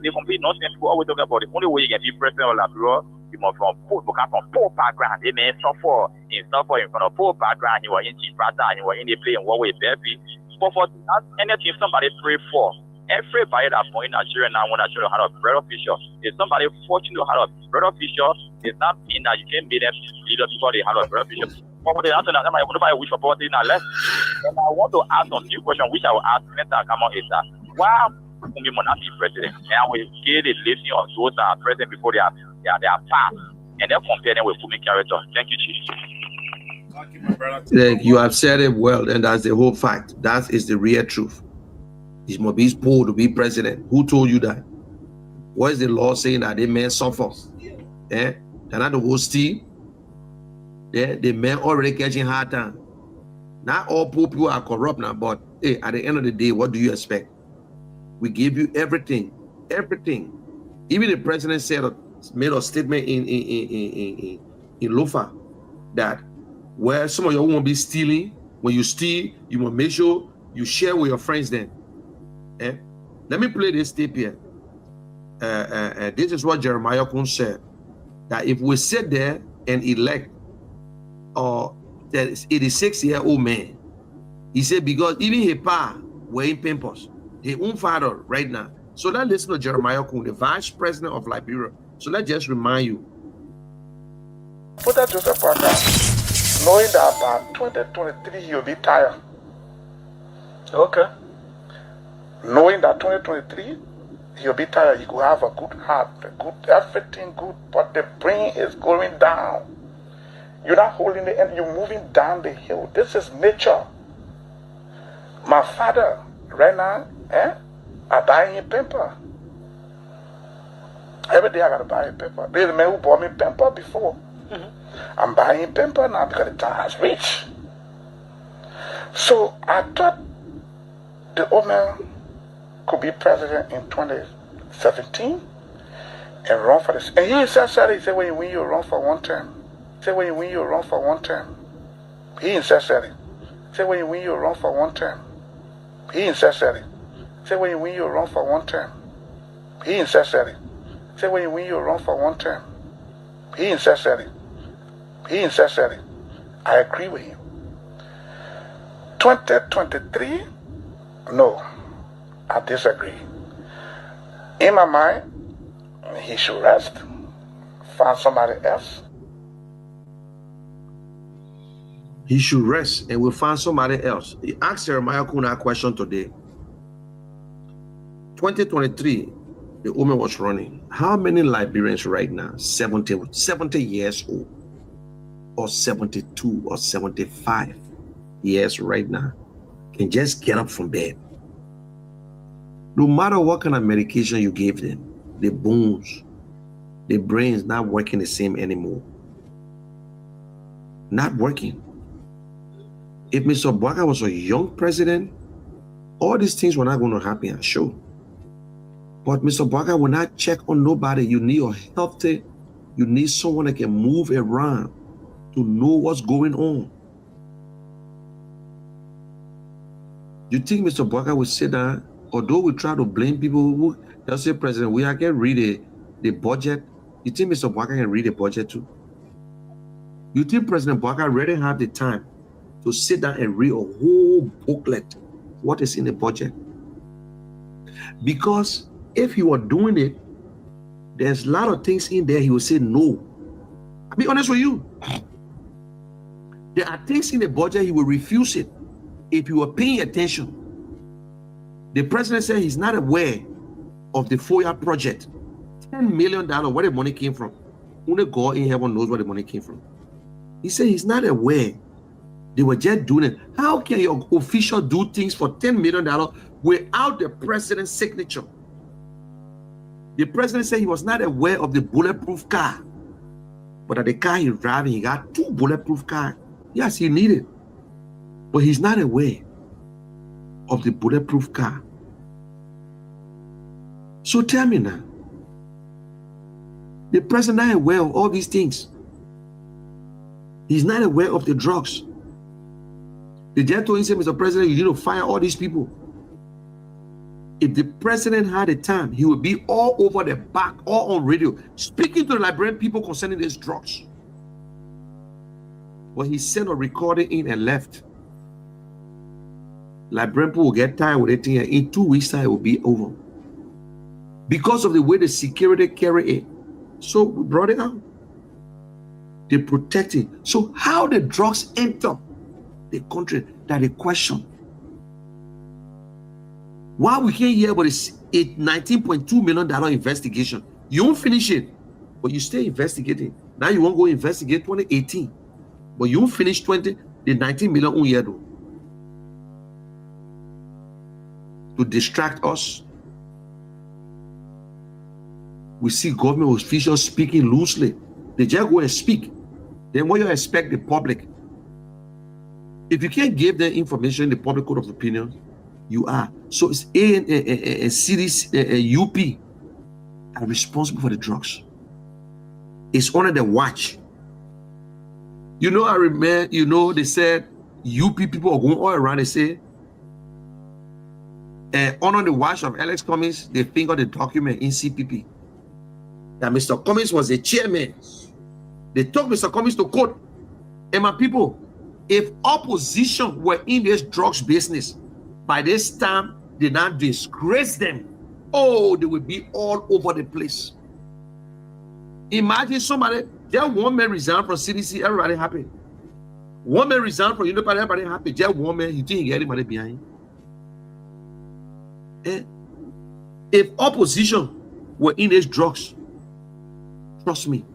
complete nonsense. People always talk about the only way you can be president of Liberia You must from poor background. They may suffer in front of poor background. He was in Gibraltar, he was in the play and what way baby. But for that, anything somebody pray for, everybody that born in Nigeria now want to show how to bread official. If somebody fortunate to have a bread official, it's not mean that you can be them leader before they have a bread official. But for the answer that nobody wish for poverty now less. And I want to ask some few questions which I will ask Senator Kamon is that why we will not be president? And we get the listing of those that are president before they are passed. And then compare them with Fumi character. Thank you, Chief. You have said it well, and that's the whole fact. That is the real truth. It must be poor to be president. Who told you that? What is the law saying that they men suffer? They're not the whole steal. The men already catching hard time. Not all poor people are corrupt now, but hey, at the end of the day, what do you expect? We give you everything. Even the president made a statement in Lofa that where some of you won't be stealing. When you steal, you must make sure you share with your friends then. Let me play this tape here. This is what Jeremiah Kun said, that if we sit there and elect that 86-year-old man, he said, because even his pa were in pimpers, his own father right now. So let's listen to Jeremiah Kun, the vice president of Liberia. So let's just remind you. Put that Joseph Parker, knowing that by 2023 he'll be tired. Okay. Knowing that 2023 he'll be tired, he could have a good heart, everything good, but the brain is going down. You're not holding the end, you're moving down the hill. This is nature. My father, right now, I buy him pamper. Every day I gotta buy him pamper. There's a man who bought me pamper before. I'm buying pamper now because the time has reached. So I thought the old man could be president in 2017 and run for this. And he said, he said, when you win, you run for one term. He said, when you win, you run for one term. He insisted it. He said, when you win, you run for one term. He insisted it. He said, when you win, you run for one term. He insisted it. He said, when you win, you run for one term. He insisted it. He insisted it. I agree with him. 2023, no, I disagree. In my mind, he should rest, find somebody else. He should rest and we'll find somebody else. He asked Jeremiah Kun a question today. 2023, the woman was running. How many Liberians right now, 70 years old, or 72 or 75 years right now, can just get up from bed? No matter what kind of medication you gave them, the bones, the brain's not working the same anymore. Not working. If Mr. Bwaka was a young president, all these things were not going to happen, I'm sure. But Mr. Bwaka will not check on nobody. You need a healthy, you need someone that can move around to know what's going on. You think Mr. Bwaka will sit down, although we try to blame people who, they'll say, President, we can read the budget. You think Mr. Bwaka can read the budget too? You think President Bwaka really have the time to sit down and read a whole booklet, what is in the budget? Because if he were doing it, there's a lot of things in there he will say no. I'll be honest with you. There are things in the budget he will refuse it if you were paying attention. The president said he's not aware of the FOIA project. $10 million, where the money came from. Only God in heaven knows where the money came from. He said he's not aware. They were just doing it. How can your official do things for $10 million without the president's signature? The president said he was not aware of the bulletproof car. But at the car he's driving, he got 2 bulletproof cars. Yes, he needed. But he's not aware of the bulletproof car. So tell me now, the president not aware of all these things. He's not aware of the drugs. The judge told him, Mr. President, you need to fire all these people. If the president had a time, he would be all over the back, all on radio, speaking to the Liberian people concerning these drugs. But he sent a recording in and left. Liberian people will get tired with it, and in 2 weeks' time, it will be over. Because of the way the security carry it. So we brought it out. They protect it. So how the drugs enter the country, that is a question. Why we can't hear about this $19.2 million investigation? You won't finish it, but you stay investigating. Now you won't go investigate 2018, but you won't finish the 19 million on year though. To distract us. We see government officials speaking loosely. They just go and speak. Then what you expect the public? If you can't give them information in the public code of opinion, you are. So it's cities, UP are responsible for the drugs. It's under the watch. You know, I remember, they said UP people are going all around, they say, under the watch of Alex Cummings, they finger the document in CPP. That Mr. Cummings was a chairman. They took Mr. Cummings to court. And my people, if opposition were in this drugs business, by this time, they now disgrace them. Oh, they would be all over the place. Imagine somebody, just one man resigned from CDC, everybody happy. One man resigned from Unipart, everybody happy. Just one man, you think you get anybody behind? If opposition were in these drugs, trust me,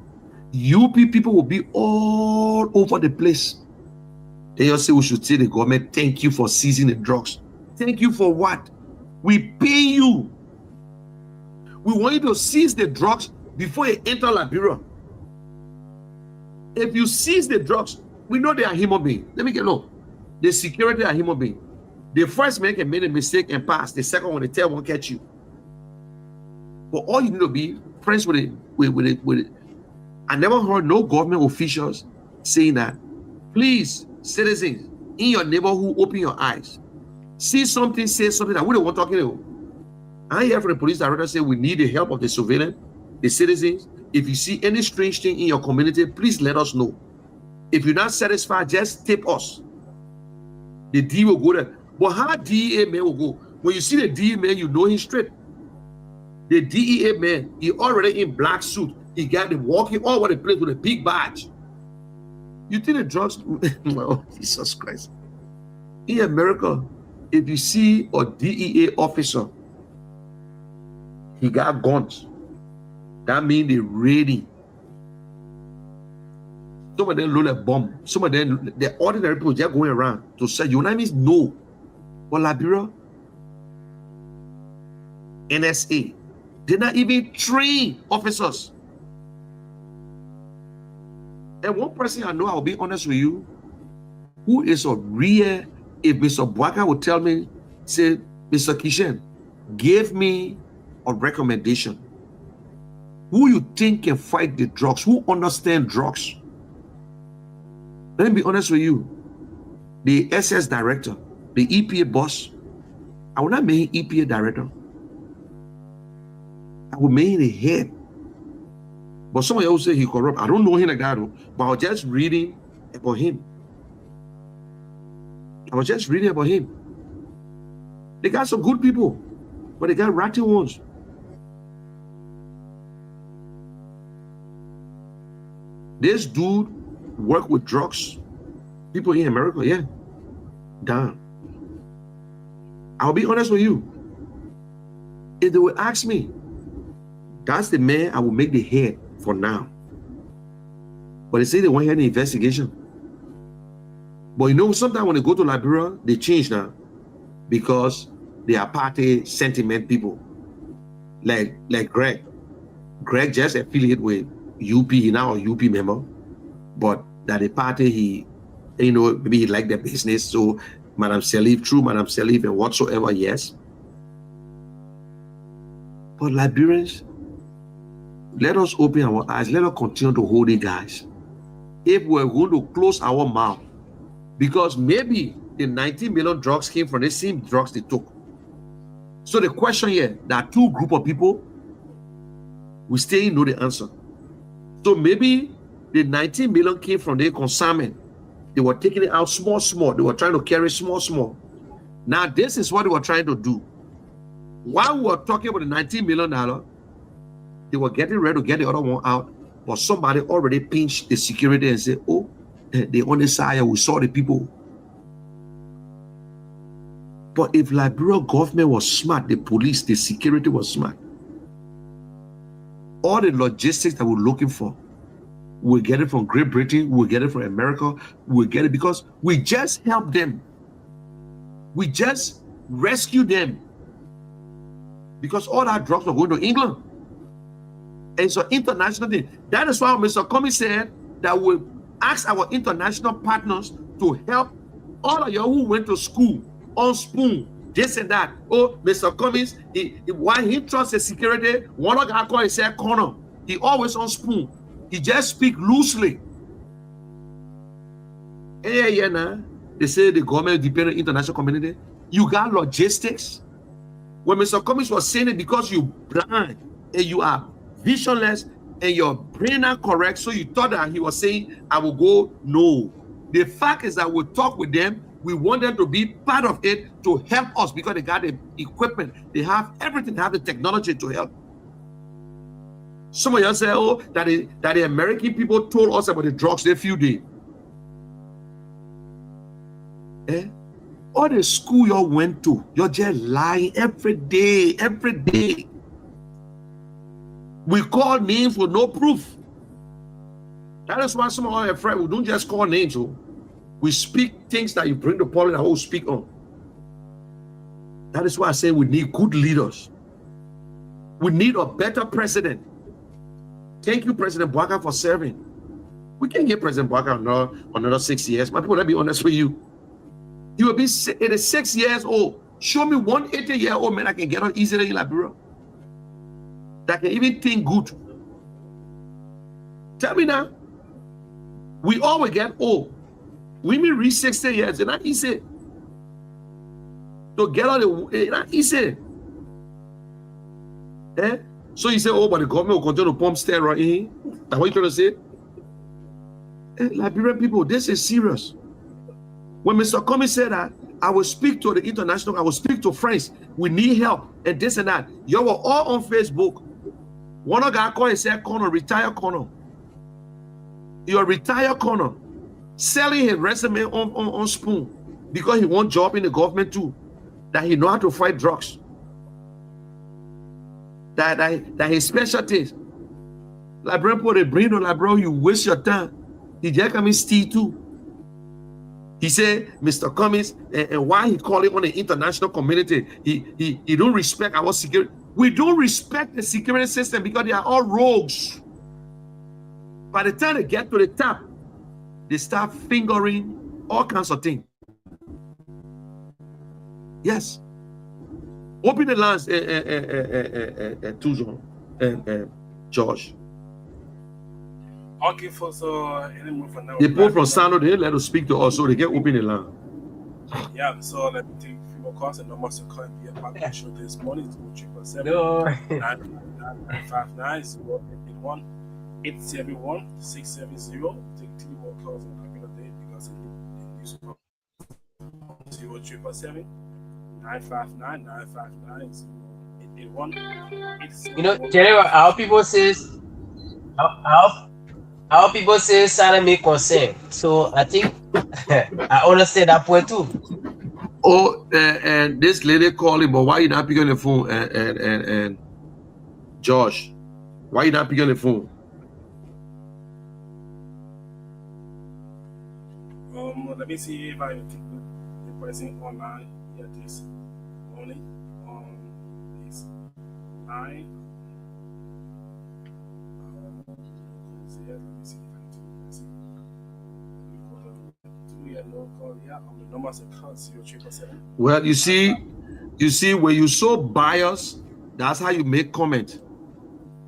UP people will be all over the place. They just say we should tell the government, thank you for seizing the drugs. Thank you for what? We pay you. We want you to seize the drugs before you enter Liberia. If you seize the drugs, we know they are human beings. Let me get low. The security are human beings. The first man can make a mistake and pass. The second one, the third one catch you. But all you need to be friends with it. I never heard no government officials saying that, please, citizens, in your neighborhood, open your eyes. See something, say something that we don't want talking about. I hear from the police director say we need the help of the surveillance, the citizens. If you see any strange thing in your community, please let us know. If you're not satisfied, just tip us. The DE will go there. But how DEA man will go? When you see the DEA man, you know he's straight. The DEA man, he already in black suit. He got him walking all over the place with a big badge. You think the drugs? Oh, Jesus Christ. In America, if you see a DEA officer, he got guns. That means they're ready. Some of them load a bomb. Some of them, the ordinary people just going around to say, you know what I mean? No. But Liberia, NSA, they're not even trained officers. And one person I know, I'll be honest with you, who is a real, if Mr. Bwaka would tell me, say, Mr. Kishen, give me a recommendation. Who you think can fight the drugs? Who understand drugs? Let me be honest with you. The SS director, the EPA boss, I will not make him EPA director. I will make him the head. But some of you say he corrupt. I don't know him like that, but I was just reading about him. They got some good people, but they got ratty ones. This dude work with drugs. People in America, yeah. Damn. I'll be honest with you. If they would ask me, that's the man I will make the head for now. But they say they want to hear the investigation. But you know, sometimes when they go to Liberia, they change now because they are party sentiment people. Like Greg. Greg just affiliated with UP, he now a UP member, but that the party he, you know, maybe he like their business. So Madam Salif, true Madam Salif and whatsoever, yes. But Liberians, let us open our eyes. Let us continue to hold it, guys. If we're going to close our mouth, because maybe the 19 million drugs came from the same drugs they took. So the question here, there are two groups of people. We still know the answer. So maybe the 19 million came from their consignment. They were taking it out small, small. They were trying to carry small, small. Now this is what they were trying to do. While we were talking about the $19 million, they were getting ready to get the other one out, but somebody already pinched the security and said, oh, they on the side, we saw the people. But if Liberia government was smart, the police, the security was smart, all the logistics that we're looking for, we'll get it from Great Britain, we'll get it from America, we'll get it because we just helped them. We just rescued them. Because all our drugs were going to England. And it's an international thing. That is why Mr. Cummings said that we ask our international partners to help all of you who went to school on spoon, this and that. Oh, Mr. Cummings, why he trusts the security, one of the call is a corner. He always on spoon. He just speak loosely. Yeah, nah. They say the government depend on international community. You got logistics. When Mr. Cummings was saying it, because you blind and you are visionless and your brain not correct, so you thought that he was saying, I will go. No. The fact is that we talk with them. We want them to be part of it to help us because they got the equipment. They have everything. They have the technology to help. Some of you say, oh, that the American people told us about the drugs they few days. All the school you went to, you're just lying every day, every day. We call names with no proof. That is why some of our friends, we don't just call names. We speak things that you bring the public and who speak on. That is why I say we need good leaders. We need a better president. Thank you, President Bouaka, for serving. We can't get President Bouaka another 6 years. My people, let me be honest with you. He will be 86 years old. Show me one 80-year-old man that can get on easily in Liberia. That can even think good. Tell me now. We always get old. Women reach 60 years. It's not easy. To get on it's not easy. So you say, oh, but the government will continue to pump steroids in. That's what you're trying to say? Liberian people, this is serious. When Mr. Cummings said that, I will speak to the international, I will speak to friends. We need help and this and that. You were all on Facebook. One of guy called and said, Connor, retire Connor. You're a retired Connor. Selling his resume on spoon because he wants job in the government too. That he know how to fight drugs. That his specialties. Liberian people, they bring on Liberia, you waste your time. He just come and steal too. He said, Mr. Cummings, and why he calling on the international community, he don't respect our security. We don't respect the security system because they are all rogues. By the time they get to the top, they start fingering all kinds of things. Yes. Open the lines, George. Okay, for so any more for now. The people from Sano, they let us speak to us, so they get open the line. Yeah, so let me take a few more calls and numbers to call and be a part of the show this morning. It's 777 959 081 871 670. Take 3 more calls on a regular day because in this 0777 959 959 081 You know, General, our people says, our people say Sana make consent. So I think I understand that point too. Oh, and this lady calling, but why you not picking the phone? And Josh, why you not picking the phone? Let me see if I can the person online here this morning on this line. Let me see if I can see. Well, you see, when you so biased, that's how you make comment.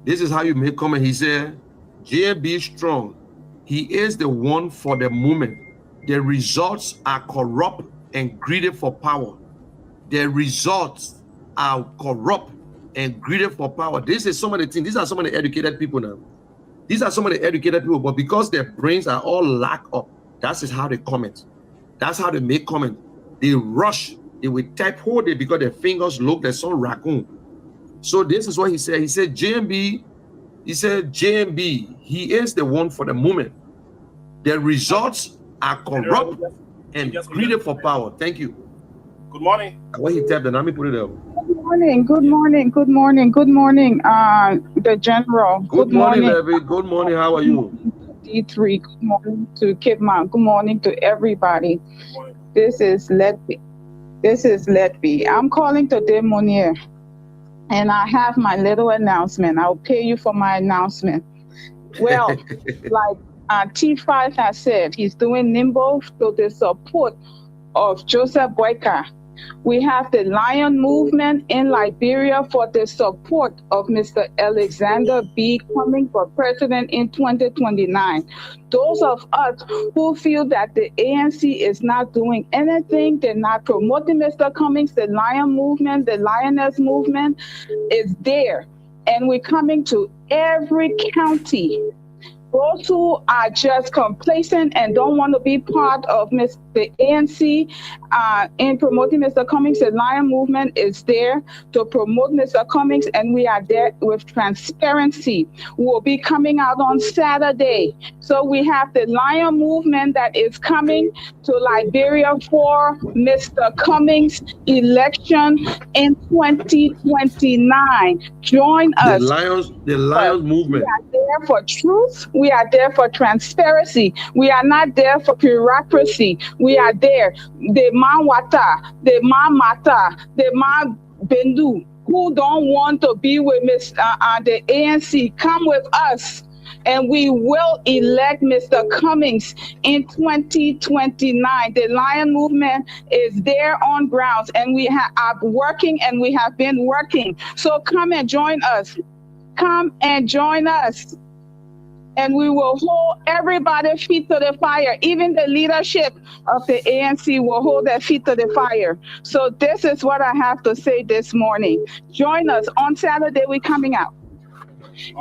This is how you make comment. He said, JB strong. He is the one for the moment. The results are corrupt and greedy for power. The results are corrupt and greedy for power. This is some of the things. These are some of the educated people now. These are some of the educated people, but because their brains are all locked up, that's just how they comment. That's how they make comment. They rush. They will type whole day because their fingers look like some raccoon. So this is what he said. He said, JMB, he is the one for the moment. The results are corrupt and greedy for power. Thank you. Good morning. When he tapped, let me put it up. Good morning, good morning, good morning, good morning, the General. Good morning, Levy. Good morning, how are you? D3, good morning to Kidman, good morning to everybody. This is Letby. I'm calling today, Monier, and I have my little announcement. I'll pay you for my announcement. Well, like T5 has said, he's doing nimble to the support of Joseph Boyka. We have the Lion Movement in Liberia for the support of Mr. Alexander B. coming for president in 2029. Those of us who feel that the ANC is not doing anything, they're not promoting Mr. Cummings, the Lion Movement, the Lioness Movement is there. And we're coming to every county. Those who are just complacent and don't want to be part of the ANC in promoting Mr. Cummings, the Lion Movement is there to promote Mr. Cummings, and we are there with transparency. We will be coming out on Saturday. So we have the Lion Movement that is coming to Liberia for Mr. Cummings' election in 2029. Join us. The Lions Movement. We are there for truth. We are there for transparency. We are not there for bureaucracy. We are there. The man wata, the man mata, the man bendu, who don't want to be with the ANC, come with us. And we will elect Mr. Cummings in 2029. The Lion Movement is there on grounds, and we are working, and we have been working. So come and join us. Come and join us. And we will hold everybody's feet to the fire. Even the leadership of the ANC will hold their feet to the fire. So this is what I have to say this morning. Join us on Saturday. We're coming out.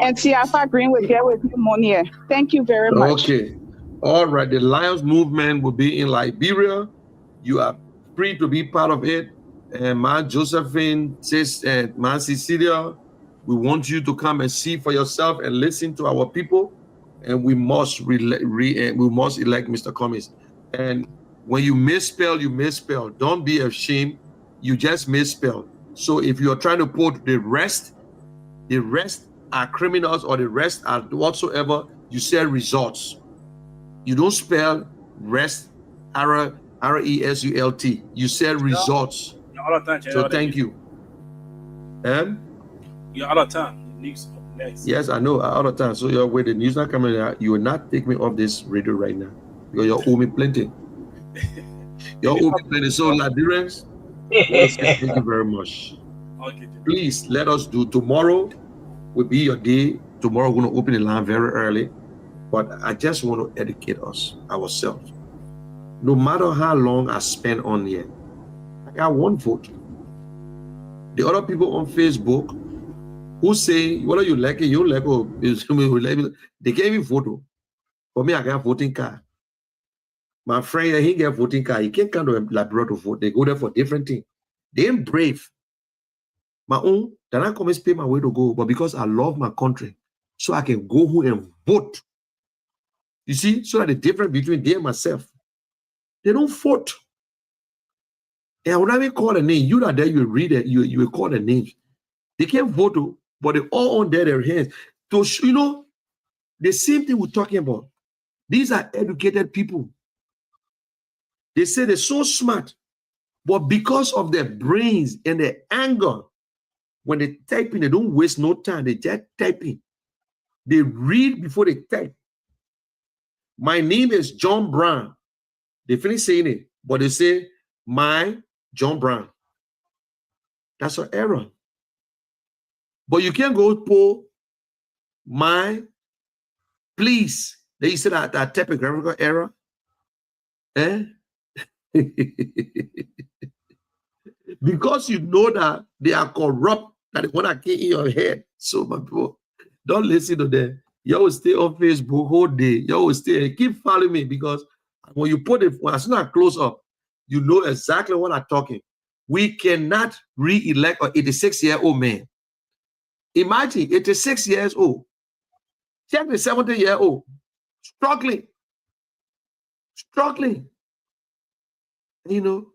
And Tiafa Green will get with you, Monier. Thank you very much. Okay. All right. The Lions Movement will be in Liberia. You are free to be part of it. And Ma Josephine says, and Ma Cecilia, we want you to come and see for yourself and listen to our people. And we must we must elect Mr. Cummings. And when you misspell, you misspell. Don't be ashamed. You just misspell. So if you are trying to put the rest are criminals or the rest are whatsoever, you say results. You don't spell rest, R-E-S-U-L-T. You say results. So thank you. You're out of time. Next. Yes, I know, out of time. So you're with the news not coming out. You will not take me off this radio right now. Because you owe me plenty. You owe me plenty. So Liberians, thank you very much. Okay. Please let us do tomorrow. Will be your day. Tomorrow we're going to open the line very early. But I just want to educate us, ourselves. No matter how long I spend on here, I got one vote. The other people on Facebook who say, whether you like it, you don't like it, they gave me vote. For me, I got voting card. My friend, he get voting card. He can't come to Liberia to vote. They go there for different things. They ain't brave. My own, then I come and pay my way to go, but because I love my country, so I can go home and vote. You see, so that the difference between them and myself, they don't vote. And I would not even call a name. You are there, you read it, you will call the names. They can't vote, but they all on their hands. So, you know, the same thing we're talking about. These are educated people. They say they're so smart, but because of their brains and their anger, when they type in, they don't waste no time. They just type in. They read before they type. My name is John Brown. They finish saying it, but they say, my John Brown. That's an error. But you can't go for my, please. Then you say that typographical error. because you know that they are corrupt, that they want to get in your head. So, my people, don't listen to them. You will stay on Facebook whole day. You will stay. Keep following me, because when you put it, as soon as I close up, you know exactly what I'm talking. We cannot re-elect an 86-year-old man. Imagine 86 years old. Check the 70-year-old. Struggling. You know,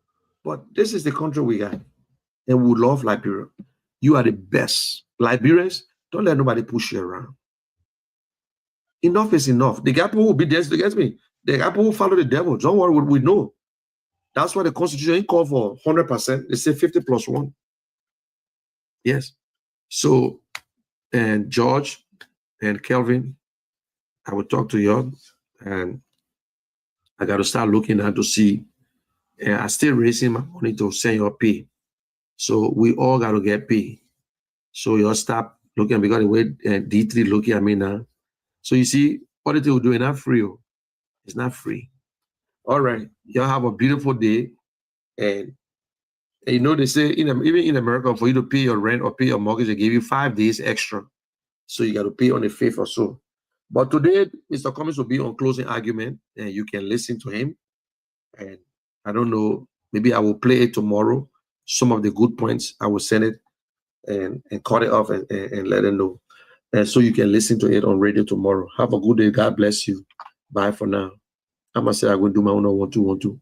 but this is the country we got. And we love Liberia. You are the best. Liberians, don't let nobody push you around. Enough is enough. The guy who will be dancing against me. The guy who follow the devil. Don't worry, we know. That's why the Constitution called for 100%. They say 50+1. Yes. So, and George and Kelvin, I will talk to you, and I got to start looking at to see. And I still raising my money to send your pay. So we all got to get paid. So y'all stop looking, because the way D3 looking at me now. So you see, what it will do is not free. It's not free. All right. Y'all have a beautiful day. And you know, they say, even in America, for you to pay your rent or pay your mortgage, they give you 5 days extra. So you got to pay on the 5th or so. But today, Mr. Cummings will be on closing argument, and you can listen to him. And I don't know, maybe I will play it tomorrow. Some of the good points, I will send it and cut it off and let them know. And so you can listen to it on radio tomorrow. Have a good day. God bless you. Bye for now. I'm going to say I'm going to do my own 1-2-1-2.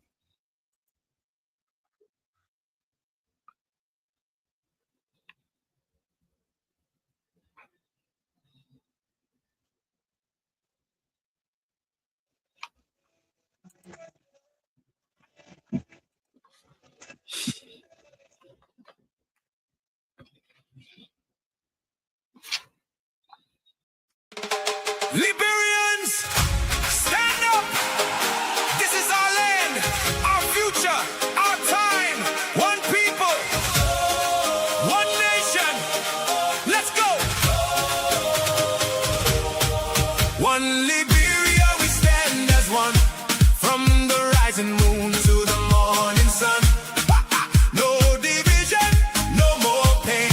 Liberians, stand up! This is our land, our future, our time. One people, one nation. Let's go! One Liberia, we stand as one. From the rising moon to the morning sun. No division, no more pain.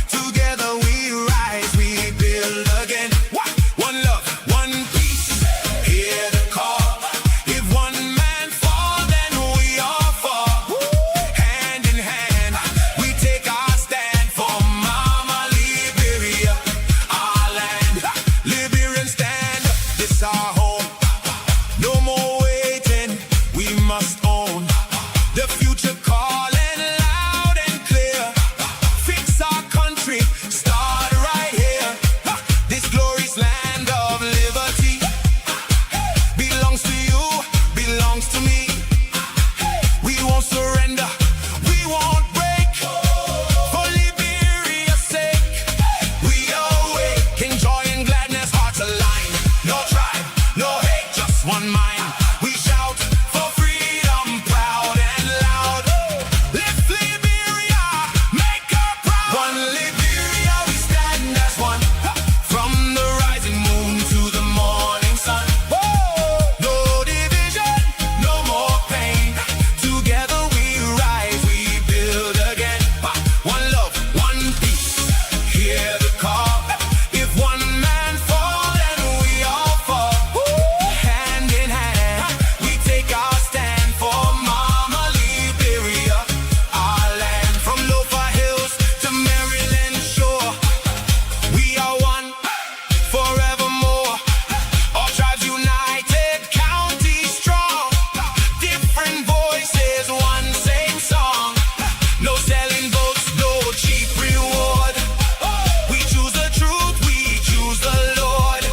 Together we rise, we build again. One love, one peace, hear the call. If one man fall, then we all fall. Hand in hand, we take our stand for Mama Liberia, our land. Liberian stand, this our home. No more waiting, we must own. The future calling loud and clear. Fix our country, start right here. This glorious land of liberty belongs to you, belongs to me. We won't surrender, we won't break. For Liberia's sake, we awake in joy and gladness, hearts aligned. No tribe, no hate, just one mind. We shout for freedom, proud and loud. Lift Liberia, make her proud. One Liberia, we stand as one. From the rising moon to the morning sun. No division, no more pain. Together we rise, we build again. One love, one peace, hear the call. If one man fall, then we all fall. Hand in hand, we take our stand for Mama Liberia, our land. From Lofa Hills to Maryland shore, we are one forevermore. All tribes united, county strong. Different voices, one same song. No selling votes, no cheap reward. We choose the truth, we choose the Lord.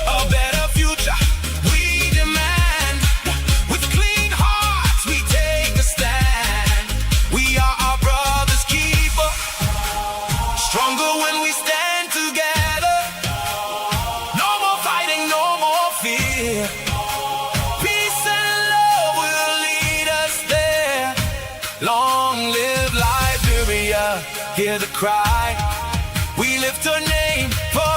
A better future, we demand. With clean hearts, we take a stand. We are our brother's keeper. Stronger when we stand together. No more fighting, no more fear. Peace and love will lead us there. Long live Liberia, hear the cry. We lift her name for